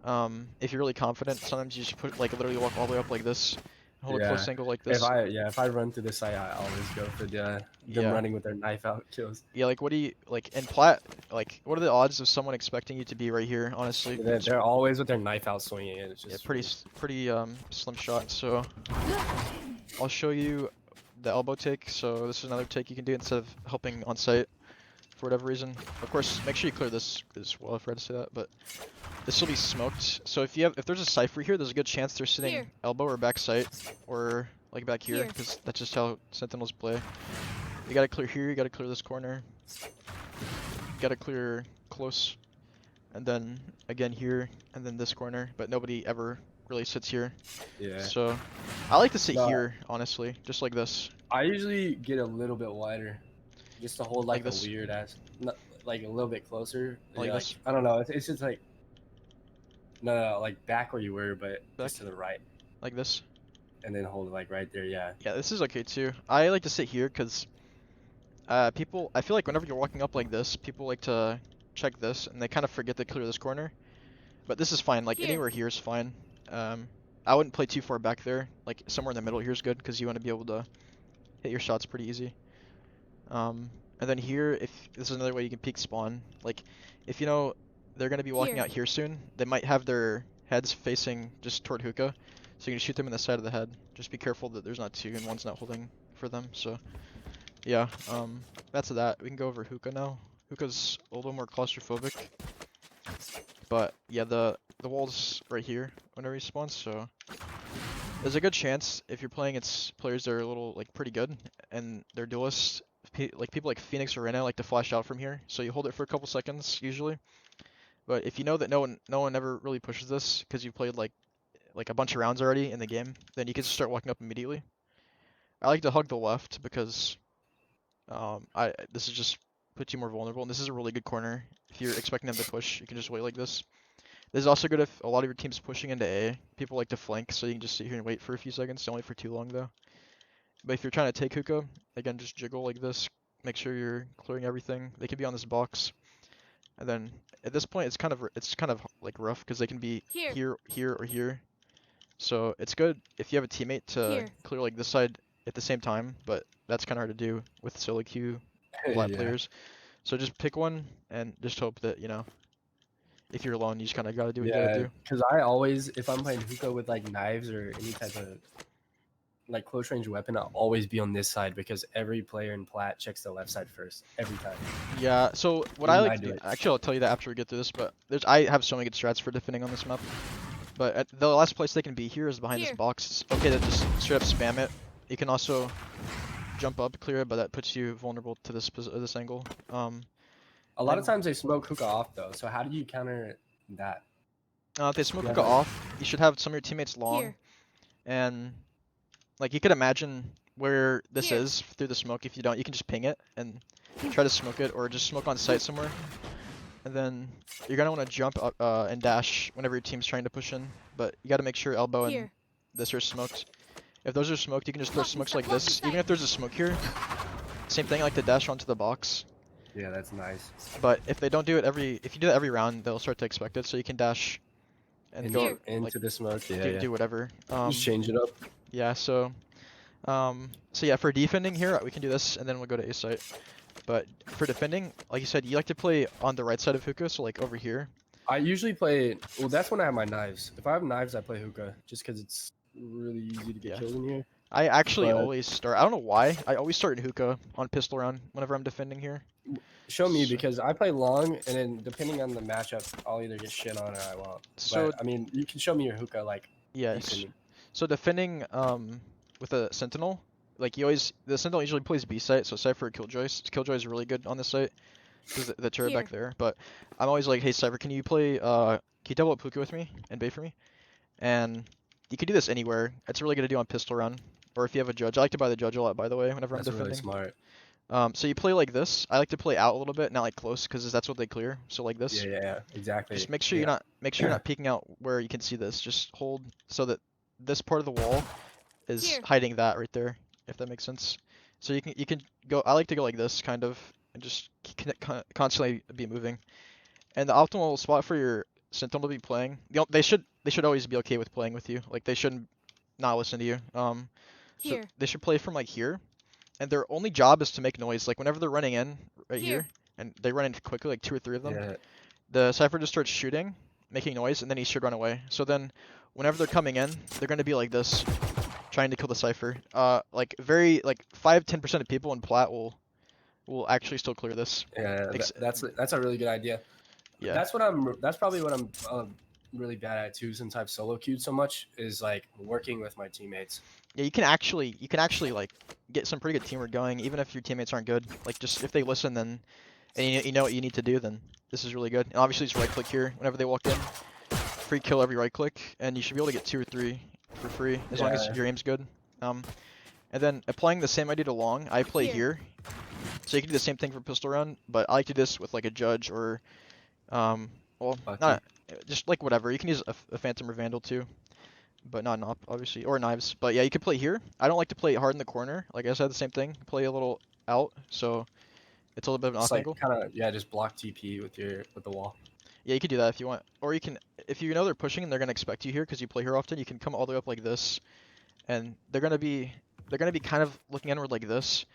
If you're really confident, sometimes you just put like literally walk all the way up like this, hold a close angle like this. If I run through this site, I always go for them running with their knife out kills. Yeah, like what do you like in Plat? Like what are the odds of someone expecting you to be right here? Honestly, They're always with their knife out swinging it. It's just pretty slim shot. So I'll show you the elbow take. So this is another take you can do instead of helping on site for whatever reason. Of course, make sure you clear this as well. I forgot to say that, but this will be smoked. So if there's a cipher here, there's a good chance they're sitting elbow or back sight, or like back here, Here. because that's just how Sentinels play. You gotta clear here, you gotta clear this corner. You gotta clear close. And then again here, and then this corner, but nobody ever really sits here. Yeah. So I like to sit No. here, honestly, just like this. I usually get a little bit wider, just to hold like, Like this? a weird ass, like a little bit closer. Like Yeah, this? I don't know. It's just like no, like back where you were, but Back? just to the right, Like this? and then hold it like right there. Yeah. Yeah, this is okay too. I like to sit here because people, I feel like whenever you're walking up like this, people like to check this, and they kind of forget to clear this corner. But this is fine, like Here. anywhere here is fine. I wouldn't play too far back there, like somewhere in the middle here is good, because you want to be able to hit your shots pretty easy. And then here, if this is another way you can peek spawn, like if you know they're going to be walking Here. out here soon, they might have their heads facing just toward hookah, so you can shoot them in the side of the head. Just be careful that there's not two and one's not holding for them. So yeah, that's that. We can go over hookah now. Hookah's a little more claustrophobic, but yeah, the wall's right here whenever he spawns, so there's a good chance if you're playing it's players that are a little like pretty good and they're duelists, like people like Phoenix or Reyna like to flash out from here, so you hold it for a couple seconds usually. But if you know that no one ever really pushes this because you've played like a bunch of rounds already in the game, then you can just start walking up immediately. I like to hug the left because this is just puts you more vulnerable, and this is a really good corner. If you're expecting them to push, you can just wait like this. This is also good if a lot of your team's pushing into A. People like to flank, so you can just sit here and wait for a few seconds. Don't wait for too long though. But if you're trying to take hookah, again, just jiggle like this. Make sure you're clearing everything. They could be on this box, and then at this point, it's kind of like rough because they can be Here. here, or here. So it's good if you have a teammate to Here. clear like this side at the same time, but that's kind of hard to do with solo queue Plat Yeah. players. So just pick one and just hope that, you know, if you're alone, you just kind of gotta do what you gotta Yeah, do. because I always, if I'm playing hookah with like knives or any type of like close range weapon, I'll always be on this side because every player in Plat checks the left side first every time. Yeah, so what Even I I like to do do, it. actually I'll tell you that after we get through this, but I have so many good strats for defending on this map. But at the last place they can be here is behind this Here. box. It's okay to just straight up spam it. You can also jump up, clear it, but that puts you vulnerable to this angle. A lot of times they smoke hookah off though, so how do you counter that? If they smoke Yeah. hookah off, you should have some of your teammates long, Here. and like you could imagine where this Here. is through the smoke. If you don't, you can just ping it and try to smoke it, or just smoke on site somewhere. And then you're gonna want to jump up and dash whenever your team's trying to push in, but you got to make sure elbow and Here. this are smoked. If those are smoked, you can just throw Blocking smokes sight, like this. blocking Even sight. if there's a smoke here, same thing, like to dash onto the box. Yeah, that's nice. But if they don't do it if you do it every round, they'll start to expect it. So you can dash and go Here. Into like, the smoke. Yeah, do whatever. just change it up. Yeah, so yeah, for defending here, we can do this, and then we'll go to A site. But for defending, like you said, you like to play on the right side of hookah, so like over here. I usually play. Well, that's when I have my knives. If I have knives, I play hookah just because it's really easy to get Yeah. kills in here. I actually But- always start. I don't know why. I always start in hookah on pistol round whenever I'm defending here. Show me So- because I play long, and then depending on the matchup, I'll either get shit on or I won't. So But, I mean, you can show me your hookah like yes. defending. So defending with a sentinel, like the sentinel usually plays B site, so Cypher or Killjoy. Killjoy is really good on this site. Because the turret Here. back there. But I'm always like, hey Cypher, can you play can you double up hookah with me and bait for me? And you can do this anywhere. It's really good to do on pistol round. Or if you have a judge. I like to buy the judge a lot, by the way, whenever That's I'm really defending. smart. So you play like this. I like to play out a little bit, not like close, because that's what they clear. So like this. Yeah, exactly. Just make sure Yeah. you're not peeking out where you can see this. Just hold so that this part of the wall is Here. hiding that right there, if that makes sense. So you can go. I like to go like this, kind of, and just constantly be moving. And the optimal spot for your sentinel to be playing, they should always be okay with playing with you. Like they shouldn't not listen to you. So Here. they should play from like here, and their only job is to make noise. Like whenever they're running in right Here. here, and they run in quickly, like 2 or 3 of them. Yeah. The Cypher just starts shooting, making noise, and then he should run away. So then, whenever they're coming in, they're gonna be like this, trying to kill the Cypher. Like 5-10% of people in Plat will actually still clear this. Yeah, Ex- that's a really good idea. Yeah. That's probably what I'm really bad at too, since I've solo queued so much, is like working with my teammates. Yeah, you can actually like get some pretty good teamwork going, even if your teammates aren't good. Like just if they listen, then and you know what you need to do, then this is really good. And obviously, just right click here whenever they walk in, free kill every right click, and you should be able to get 2 or 3 for free as long as your aim's good. And then applying the same idea to long, I play here, so you can do the same thing for pistol round, but I like to do this with like a judge or well, not just like whatever. You can use a phantom or vandal too. But not an op, obviously, or knives. But yeah, you can play here. I don't like to play hard in the corner. Like I said, the same thing. Play a little out, so it's a little bit of an Just off like angle. kind of just block TP with the wall. Yeah, you can do that if you want, or you can if you know they're pushing and they're gonna expect you here because you play here often. You can come all the way up like this, and they're gonna be kind of looking inward like this,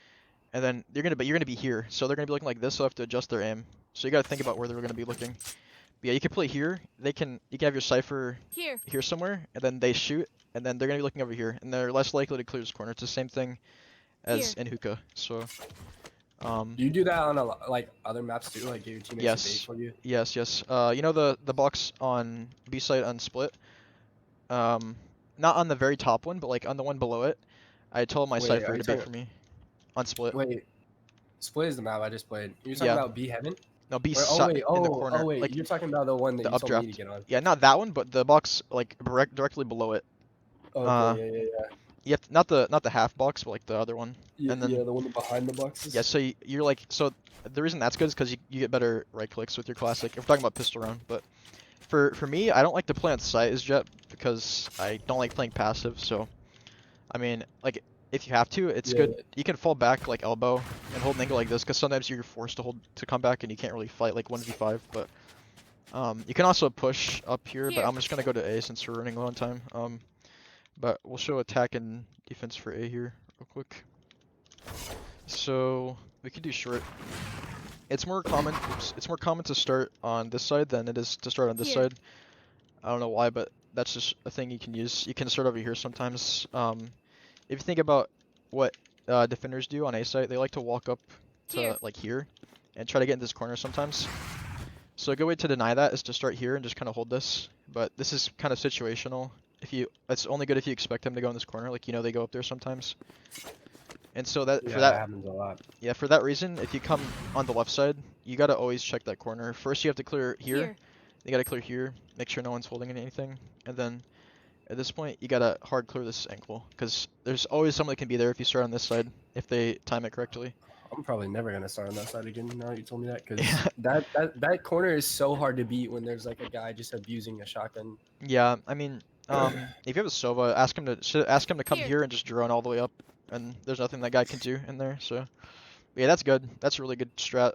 and then you're gonna be here, so they're gonna be looking like this. So I have to adjust their aim. So you gotta think about where they're gonna be looking. But yeah, you can play here. You can have your cipher here somewhere, and then they shoot. And then they're gonna be looking over here, and they're less likely to clear this corner. It's the same thing as in hookah. So, Do you do that on like other maps too? Like give your teammates a bait for you? Yes. You know the box on B site on Split. Not on the very top one, but like on the one below it. I told my cipher to bait for me on Split. Wait, Split is the map I just played. You're talking about B Heaven? No, B side in the corner. Oh wait, like, you're talking about the one that you told updraft. me to get on. Yeah, not that one, but the box like directly below it. Okay, yeah. Yep, not the half box, but like the other one. Yeah, and then, the one behind the boxes. Yeah, so you're like, so the reason that's good is because you get better right clicks with your classic. If we're talking about pistol round, but for me, I don't like to play on site as Jett because I don't like playing passive. So, I mean, like if you have to, it's good. You can fall back like elbow and hold an angle like this because sometimes you're forced to come back and you can't really fight like 1v5. But you can also push up here, but I'm just gonna go to A since we're running low on time. But we'll show attack and defense for A here real quick. So we can do short. It's more common. It's more common to start on this side than it is to start on this side. I don't know why, but that's just a thing you can use. You can start over here sometimes. If you think about what defenders do on A site, they like to walk up to like here and try to get in this corner sometimes. So a good way to deny that is to start here and just kind of hold this. But this is kind of situational. It's only good if you expect them to go in this corner, like you know they go up there sometimes. And so that that happens a lot. Yeah, for that reason, if you come on the left side, you gotta always check that corner. First, you have to clear here. You gotta clear here, make sure no one's holding anything, and then at this point, you gotta hard clear this ankle because there's always someone that can be there if you start on this side if they time it correctly. I'm probably never gonna start on that side again. Now you told me that, because that corner is so hard to beat when there's like a guy just abusing a shotgun. Yeah, I mean, if you have a Sova, ask him to come here and just drone all the way up, and there's nothing that guy can do in there. So, yeah, that's good. That's a really good strat.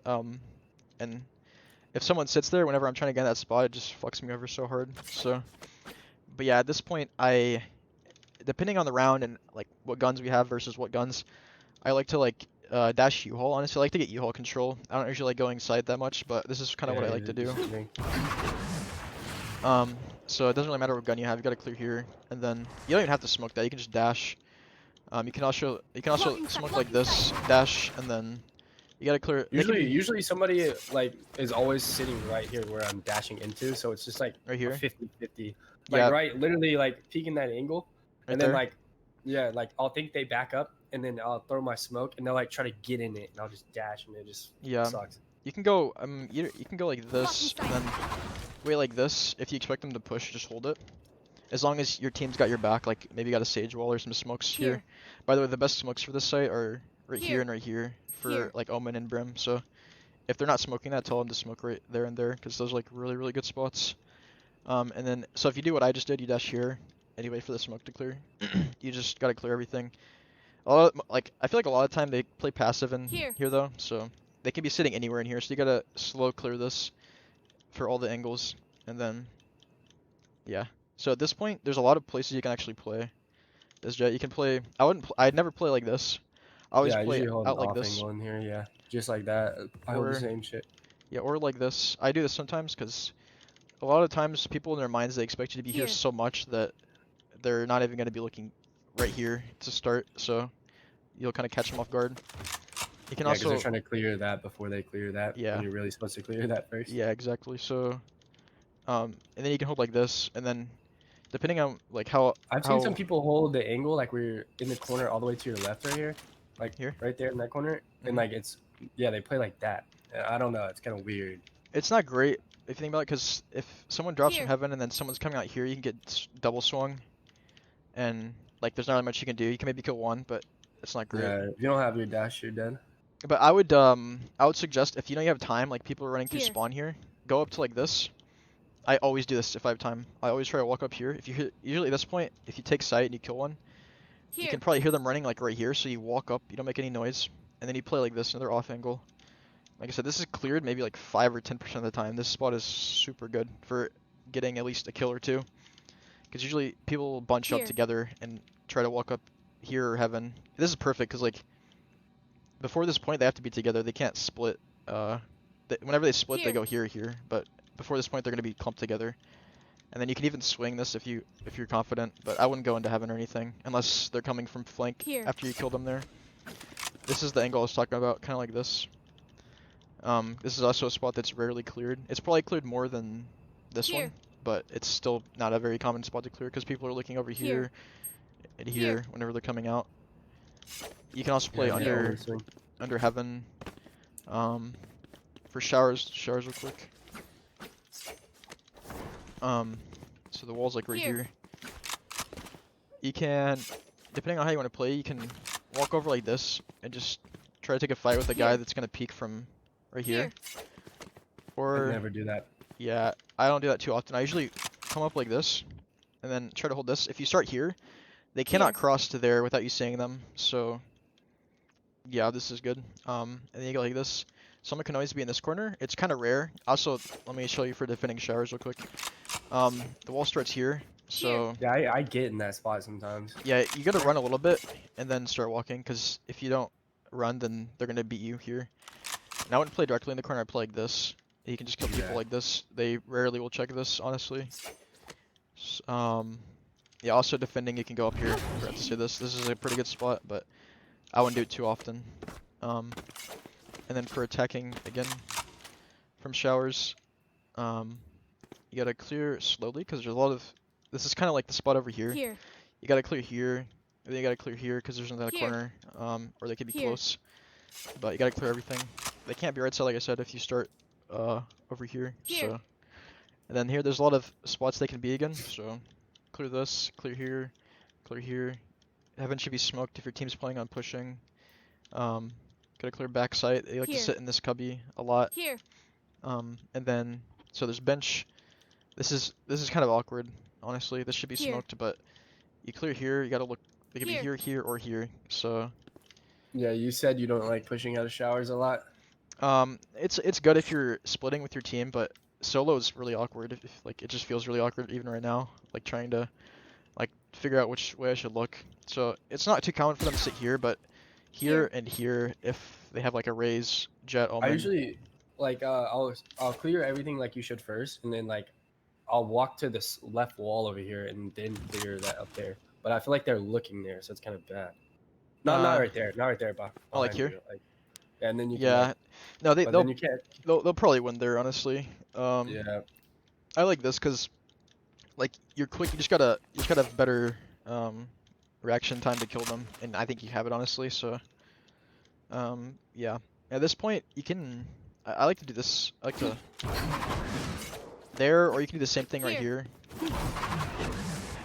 And if someone sits there whenever I'm trying to get in that spot, it just fucks me over so hard. So, but yeah, at this point, depending on the round and like what guns we have versus what guns, I like to like dash U-haul. Honestly, I like to get U-haul control. I don't usually like going side that much, but this is kind of what I like to do. So it doesn't really matter what gun you have. You gotta clear here, and then you don't even have to smoke that. You can just dash. You can also smoke like this, dash, and then you gotta clear. Usually somebody like is always sitting right here where I'm dashing into, so it's just like right here, 50-50. Like right, literally like peeking that angle, and then like I'll think they back up, and then I'll throw my smoke, and they'll like try to get in it, and I'll just dash, and it just sucks. You can go you can go like this, and then wait like this. If you expect them to push, just hold it. As long as your team's got your back, like maybe you got a sage wall or some smokes here. By the way, the best smokes for this site are right here and right here for like Omen and Brim. So if they're not smoking that, tell them to smoke right there and there, because those are like really, really good spots. And then, so if you do what I just did, you dash here and you wait for the smoke to clear. You just gotta clear everything. I feel like a lot of time they play passive in here though, so they can be sitting anywhere in here. So you gotta slow clear this for all the angles, and then yeah. So at this point, there's a lot of places you can actually play this Jett. You can play. I'd never play like this. I always play out like this. In here, just like that. I hold the same shit. Yeah, or like this. I do this sometimes because a lot of times people in their minds they expect you to be here so much that they're not even going to be looking right here to start. So you'll kind of catch them off guard. You can also. They're trying to clear that before they clear that. Yeah. When you're really supposed to clear that first. Yeah, exactly. So. And then you can hold like this, and then depending on like how I've seen some people hold the angle like we're in the corner all the way to your left right here, like Here? right there in that corner, and Mhm. like they play like that. I don't know, it's kind of weird. It's not great if you think about it, because if someone drops Here. from heaven and then someone's coming out here, you can get double swung, and like there's not really much you can do. You can maybe kill one, but it's not great. Yeah, if you don't have your dash, you're dead. But I would suggest if you know you have time, like people are running through Here. spawn here, go up to like this. I always do this if I have time. I always try to walk up here. If you hit, usually at this point, if you take sight and you kill one, you Here. can probably hear them running like right here. So you walk up, you don't make any noise, and then you play like this, another off angle. Like I said, this is cleared maybe like 5 or 10% of the time. This spot is super good for getting at least a kill or two. Because usually people will bunch up Here. together and try to walk up here or heaven. This is perfect because like before this point they have to be together. They can't split. Whenever they split, they Here. go here. But before this point, they're gonna be clumped together. And then you can even swing this if you're confident. But I wouldn't go into heaven or anything unless they're coming from flank Here. after you kill them there. This is the angle I was talking about, kind of like this. This is also a spot that's rarely cleared. It's probably cleared more than this Here. one, but it's still not a very common spot to clear because people are looking over here and here whenever they're coming out. You can also play Yeah, under heaven. For showers real quick. So the wall's like right here. You can, depending on how you want to play, you can walk over like this and just try to take a fight with a guy that's gonna peek from right here. I Or never do that. yeah, I don't do that too often. I usually come up like this and then try to hold this. If you start here, they cannot cross to there without you seeing them. So yeah, this is good. And then you go like this. Someone can always be in this corner. It's kind of rare. Also, let me show you for defending showers real quick. The wall starts here. So Yeah, I get in that spot sometimes. yeah, you gotta run a little bit and then start walking, because if you don't run, then they're gonna beat you here. And I wouldn't play directly in the corner. I'd play like this. You can just kill people like this. They rarely will check this, honestly. Yeah, also defending, you can go up here. I forgot to say this. This is a pretty good spot, but I wouldn't do it too often. And then for attacking, again, from showers, you gotta clear slowly, because there's a lot of... This is kind of like the spot over here. Here. You gotta clear here, and then you gotta clear here, because there's another Here. corner, or they could be Here. close. But you gotta clear everything. They can't be right side, like I said, if you start over here. Here. So, and then here, there's a lot of spots they can be again. So, clear this, clear here, clear here. Heaven should be smoked if your team's planning on pushing. Gotta clear backside. They like to Here. sit in this cubby a lot. Here. And then, so there's bench. This is kind of awkward, honestly. This should be Here. smoked, but you clear here. You gotta look. They could be here, here, or here. So, Yeah, you said you don't like pushing out of showers a lot. it's good if you're splitting with your team, but solo is really awkward. If like it just feels really awkward even right now, like trying to like figure out which way I should look. So it's not too common for them to sit here, but here and here if they have like a raise, Jett, Omen. I usually like I'll clear everything like you should first, and then like I'll walk to this left wall over here and then clear that up there. But I feel like they're looking there, so it's kind of bad. Not right there, not right there, Bach. Oh, like Behind here? you, like, yeah, and then you can, Yeah, like, no, but then you can't. they'll probably win there, honestly. Yeah, I like this because like you're quick. You just gotta have better reaction time to kill them, and I think you have it, honestly. So yeah, at this point you can. I like to do this. I like to there, or you can do the same thing right here.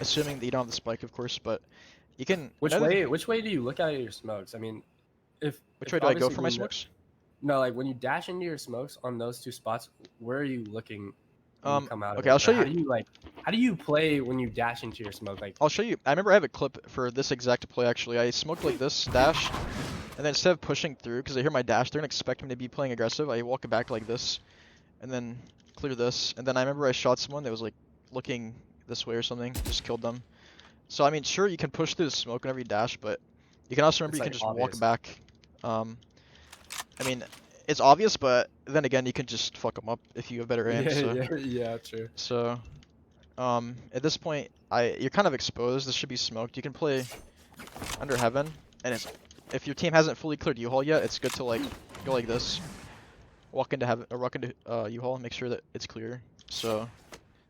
Assuming that you don't have the spike, of course, but you can. Which way do you look at your smokes? I mean, Which way do I go for my smokes? No, like when you dash into your smokes on those two spots, where are you looking? When you come out of okay, it? I'll show Or you. How do you play when you dash into your smoke? Like, I'll show you. I remember I have a clip for this exact play, actually. I smoked like this, dash, and then instead of pushing through, because they hear my dash, they're going to expect me to be playing aggressive, I walk it back like this, and then clear this. And then I remember I shot someone that was like looking this way or something, just killed them. So, I mean, sure, you can push through the smoke whenever you dash, but you can also remember you can just walk back. I mean, it's obvious, but then again, you can just fuck them up if you have better aim. yeah, true. So, at this point, you're kind of exposed. This should be smoked. You can play under heaven, and if your team hasn't fully cleared U-Haul yet, it's good to like go like this, walk into heaven or walk into U-Haul, and make sure that it's clear. So,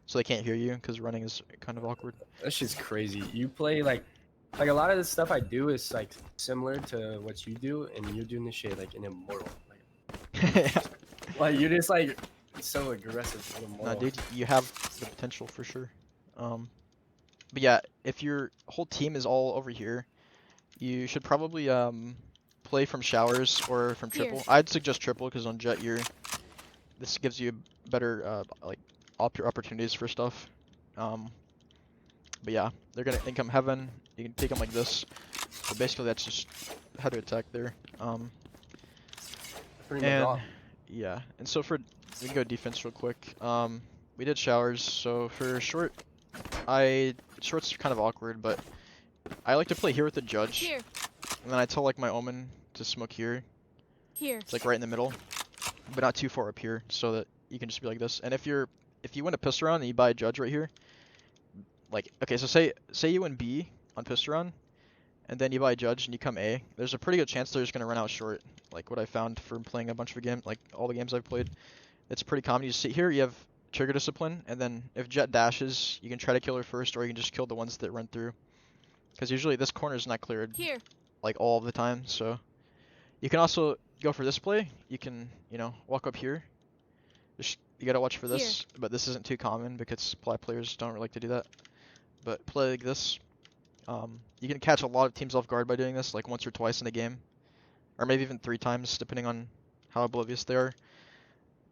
so they can't hear you because running is kind of awkward. That shit's crazy. You play like a lot of the stuff I do is like similar to what you do, and you're doing this shit like in Immortal. Like you're just like so aggressive in Immortal. Nah, dude, you have the potential for sure. But yeah, if your whole team is all over here, you should probably play from showers or from triple. Here. I'd suggest triple because on Jett this gives you better like opportunities for stuff. But yeah, they're gonna income heaven. You can take them like this. But basically that's just how to attack there. Pretty much all. Yeah, and so we can go defense real quick. We did showers, so for short, short's kind of awkward, but I like to play here with the judge. Here. And then I tell like my omen to smoke here. Here. It's like right in the middle, but not too far up here, so that you can just be like this. And if you win a pistol round and you buy a judge right here, like okay, so say you win B on pistol round, and then you buy a judge and you come A, there's a pretty good chance they're just gonna run out short. Like what I found from playing a bunch of games, like all the games I've played, it's pretty common. You just sit here, you have trigger discipline, and then if Jett dashes, you can try to kill her first, or you can just kill the ones that run through. Because usually this corner is not cleared Here. like all of the time, so you can also go for this play. You can, walk up here. Just, you gotta watch for this, but this isn't too common because Plat players don't really like to do that. But play like this. You can catch a lot of teams off guard by doing this, like once or twice in a game, or maybe even 3 times, depending on how oblivious they are.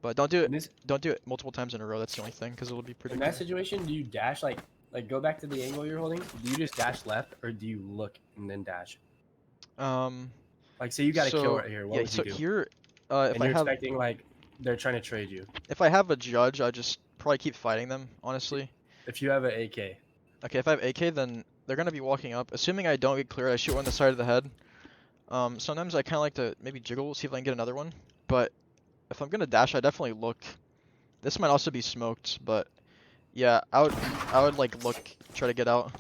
But don't do it. Don't do it multiple times in a row. That's the only thing, because it'll be predictable. In that situation, do you dash like go back to the angle you're holding? Do you just dash left, or do you look and then dash? Like say you got a kill right here. What would you do? Here, and if you're I have, expecting like they're trying to trade you. if I have a judge, I just probably keep fighting them. Honestly. If you have an AK. Okay, if I have AK, then they're gonna be walking up. Assuming I don't get cleared, I shoot one on the side of the head. Sometimes I kind of like to maybe jiggle, see if I can get another one. But if I'm gonna dash, I definitely look. This might also be smoked, but yeah, I would like look, try to get out.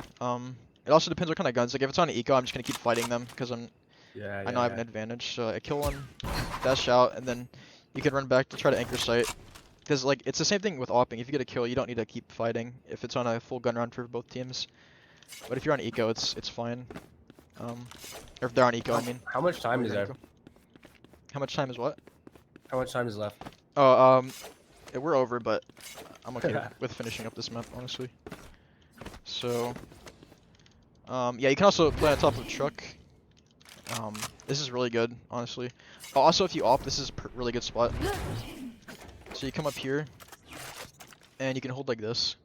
It also depends what kind of guns. Like if it's on eco, I'm just gonna keep fighting them because I know I have an advantage. So I kill one, dash out, and then you can run back to try to anchor sight. Because like it's the same thing with opping. If you get a kill, you don't need to keep fighting if it's on a full gun round for both teams. But if you're on eco, it's fine. Or if they're on eco, I mean. How much time is there? How much time is what? How much time is left? Oh, we're over, but I'm okay with finishing up this map, honestly. So, yeah, you can also play on top of a truck. This is really good, honestly. Oh, also, if you op, this is a really good spot. So you come up here, and you can hold like this,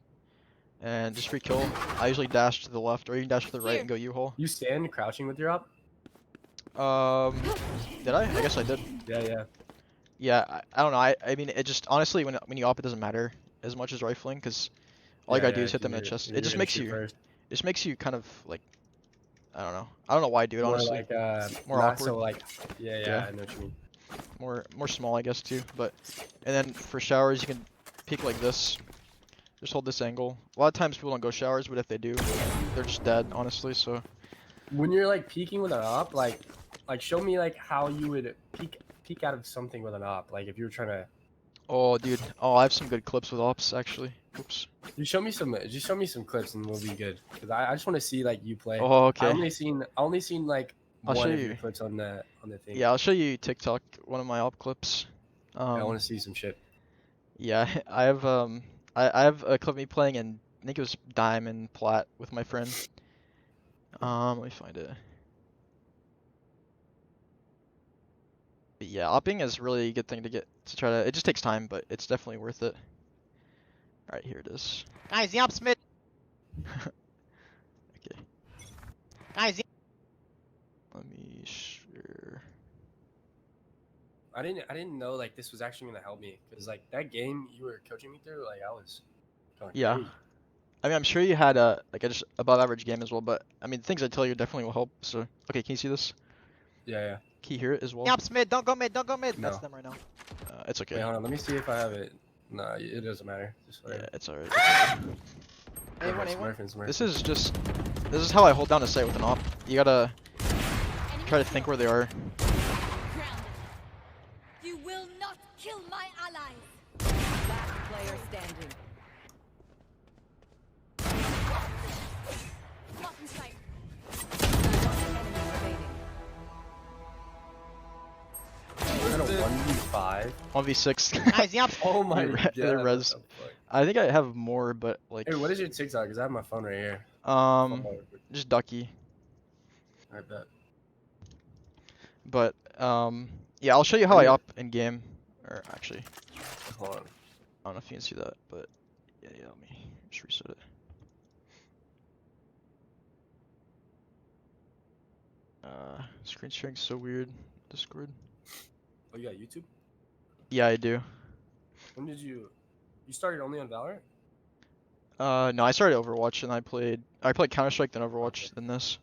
and just free kill. I usually dash to the left, or you can dash to the right and go U-hole. You stand crouching with your op? Did I? I guess I did. Yeah. Yeah, I don't know. I mean, it just honestly, when you op, it doesn't matter as much as rifling, because all you gotta do is hit them in the chest. It just makes you kind of like, I don't know. I don't know why I do it, honestly. More awkward. So like, yeah, I know what you mean. More small, I guess, too. But and then for showers, you can peek like this. Just hold this angle. A lot of times people don't go showers, but if they do, they're just dead, honestly. So when you're like peeking with an op, like show me like how you would peek out of something with an op. Like if you were trying to. Oh, dude. Oh, I have some good clips with ops, actually. Oops. Just show me some clips and we'll be good. Cause I just want to see like you play. Oh, okay. I only seen like one of your you. clips on the thing. Yeah, I'll show you TikTok, one of my op clips. I want to see some shit. Yeah, I have I have a clip of me playing in, I think it was Diamond Plat with my friend. Let me find it. But yeah, opping is really a good thing to try to. It just takes time, but it's definitely worth it. All right, here it is. Guys, the op's mid. Okay. Guys, Let me share. I didn't know like this was actually gonna help me because like that game you were coaching me through, like I was. Going Yeah. crazy. I mean, I'm sure you had a just above average game as well, but I mean, things I tell you definitely will help. So, okay, can you see this? Yeah. Can you hear it as well? the op's mid. Don't go mid. Don't go mid. No. That's them right now. It's okay. Wait, hold on. Let me see if I have it. No, it doesn't matter. Just Yeah, it's alright. A1. This is how I hold down a site with an op. You gotta try to think where they are. Grounded. You will not kill my allies. Last player standing. 5. 1v6. Nice, yep. Oh my The god. the what res. the fuck? I think I have more, but like Hey, what is your TikTok? Because I have my phone right here. just Ducky. I bet. But yeah, I'll show you how I up in game. Or actually, Hold on. I don't know if you can see that, but yeah, let me just reset it. Screen sharing's so weird. Discord. Oh, you got YouTube? Yeah, I do. When did you started only on Valorant? No, I started Overwatch and I played Counter-Strike, then Overwatch, then this.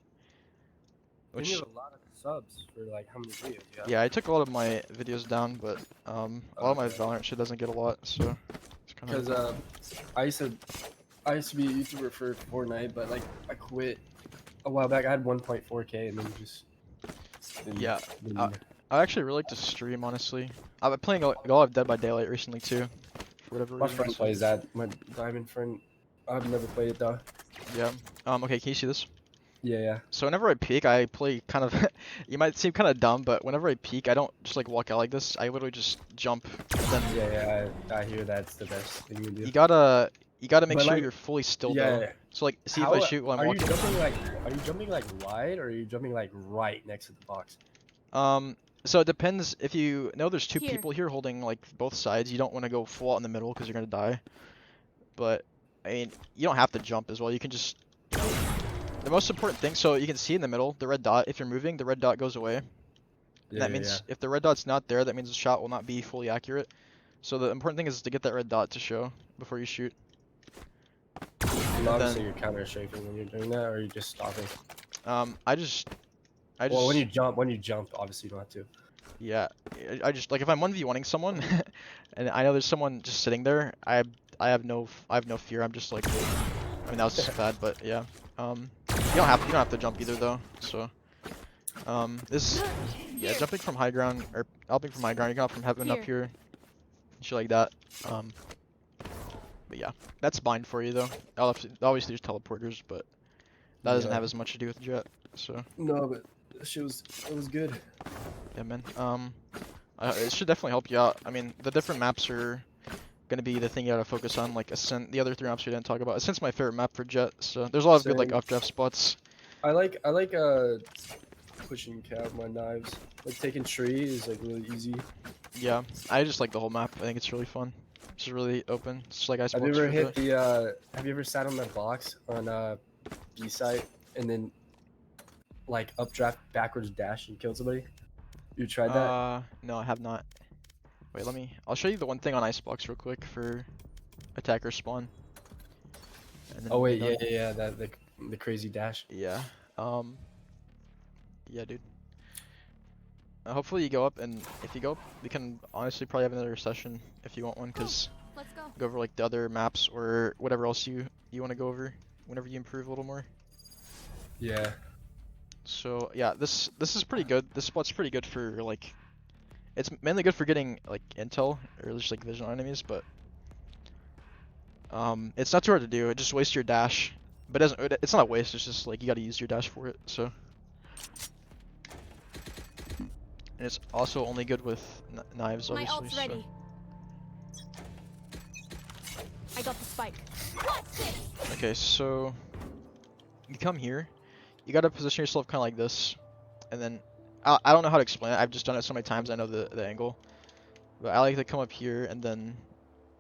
Then you Which have a lot of subs for like how many videos you have. yeah, I took a lot of my videos down, but a lot of my Okay. Valorant shit doesn't get a lot, so it's kind Because of I used to be a YouTuber for Fortnite, but like I quit a while back. I had 1.4K and then just Yeah, didn't- I actually really like to stream, honestly. I've been playing a lot of Dead by Daylight recently too, for whatever my reason. friend so- plays that. My diamond friend. I've never played it though. Yeah. Okay, can you see this? Yeah. So whenever I peek, I play kind of. You might seem kind of dumb, but whenever I peek, I don't just like walk out like this. I literally just jump. And then Yeah. I hear that's the best thing you do. you gotta make But, sure like, you're fully still yeah. though. So like, see if How- I shoot while I'm are walking. you jumping like wide or are you jumping like right next to the box? So it depends. If you know there's two Here. people here holding like both sides, you don't want to go full out in the middle because you're gonna die. But I mean, you don't have to jump as well. You can just, you know, the most important thing. So you can see in the middle the red dot. If you're moving, the red dot goes away. And that means if the red dot's not there, that means the shot will not be fully accurate. So the important thing is to get that red dot to show before you shoot. And obviously then- you're counter strafing when you're doing that, or are you just stopping? I just. Well, when you jump, obviously you don't have to. Yeah, I just like if I'm 1v1ing someone, and I know there's someone just sitting there. I have no fear. I'm just like, I mean that was bad, but yeah. You don't have to jump either though. So, yeah, jumping from high ground or upping from high ground. You can up from heaven up here, shit like that. But yeah, that's bind for you though. Obviously there's teleporters, but that doesn't Yeah. have as much to do with Jett. So. No, but it was good. Yeah, man. It should definitely help you out. I mean, the different maps are gonna be the thing you gotta focus on. Like Ascent, the other 3 maps we didn't talk about. Ascent's my favorite map for Jett. So there's a lot of good like Same. updraft spots. I like pushing cap my knives. Like taking tree is like really easy. Yeah, I just like the whole map. I think it's really fun. It's really open. It's just like ice Have you blocks ever for hit the- have you ever sat on that box on B site and then like updraft backwards dash and killed somebody? You tried that? No, I have not. Wait, I'll show you the one thing on icebox real quick for attacker spawn. And then Oh wait, we'll be yeah, done. the crazy dash. Yeah. Yeah, dude. Hopefully you go up, and if you go up, we can honestly probably have another session if you want one, cause Let's go. go over like the other maps or whatever else you want to go over whenever you improve a little more. Yeah. So yeah, this is pretty good. This spot's pretty good for like, it's mainly good for getting like intel or just like vision on enemies, but it's not too hard to do. It just wastes your dash, but it's not a waste. It's just like you got to use your dash for it. So, and it's also only good with knives, My obviously. ult's ready. I got the spike. What's this? Okay, so you come here. You gotta position yourself kind of like this, and then I don't know how to explain it. I've just done it so many times. I know the angle, but I like to come up here and then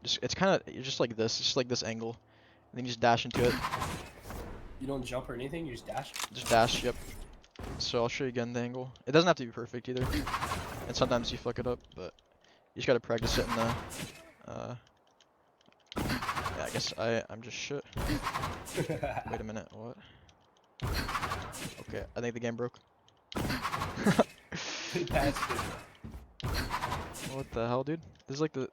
it's kind of just like this. It's just like this angle, and then you just dash into it. You don't jump or anything. You just dash. Just dash. Yep. So I'll show you again the angle. It doesn't have to be perfect either, and sometimes you fuck it up, but you just gotta practice it in the. Yeah, I guess I'm just shit. Wait a minute. What? Okay, I think the game broke. What the hell, dude? This is like the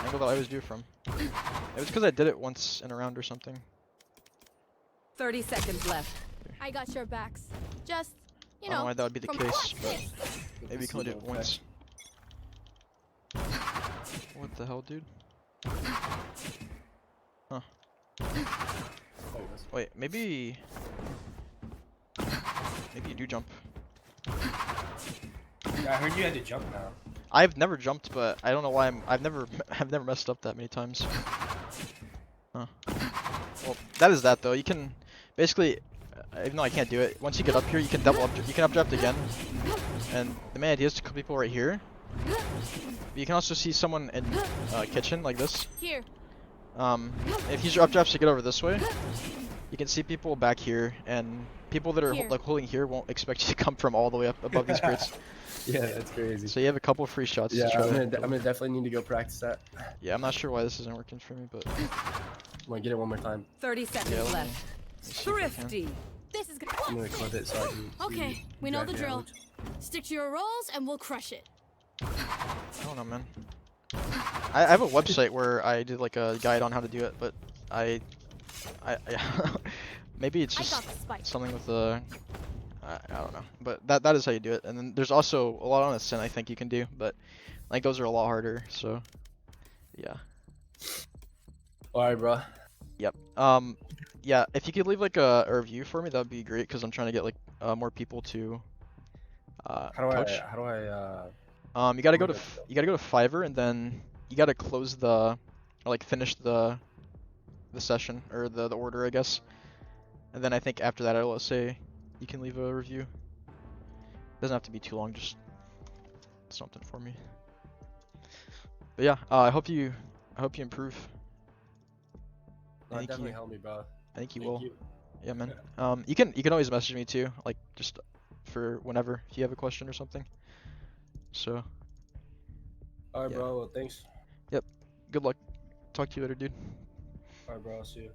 angle that I always do from. It was because I did it once in a round or something. 30 seconds left. I got your backs. Just, I you don't know know. why that would be the from case, what's but this? maybe you can only do it once. What the hell, dude? Huh. Wait, maybe you do jump. Yeah, I heard you had to jump now. I've never jumped, but I don't know why I've never I've never messed up that many times. Huh. Well, that is that though. You can basically, even though I can't do it, once you get up here, you can you can updraft again. And the main idea is to kill people right here. But you can also see someone in kitchen like this. Here. If you use your updrafts to get over this way, you can see people back here, and people that are Here. like holding here won't expect you to come from all the way up above these crates. Yeah, that's crazy. So you have a couple free shots. Yeah, to try I'm to gonna definitely need to go practice that. Yeah, I'm not sure why this isn't working for me, but I'm gonna get it one more time. 30 seconds yeah, let me left. see if I can. Thrifty. This is good. I'm gonna clip it so I can. Okay, see we know the exactly how drill. Stick to your roles and we'll crush it. I don't know, man. I have a website where I did like a guide on how to do it, but I maybe it's I just got the spike. something with the I don't know, but that is how you do it. And then there's also a lot on Ascent I think you can do, but like those are a lot harder. So yeah. All right, bro. Yep. Yeah. If you could leave like a review for me, that would be great because I'm trying to get like more people to coach. How do I? You gotta go to Okay. you gotta go to Fiverr and then you gotta close the or like finish the session or the order I guess. And then I think after that it'll say you can leave a review. Doesn't have to be too long, just something for me. But yeah, I hope you improve. No, Thank definitely you. help me, bro. I think you Thank will. you. Yeah, man. You can always message me too, like just for whenever if you have a question or something. So All right, Yeah. bro. Well, thanks. good luck. Talk to you later, dude. All right, bro. I'll see you.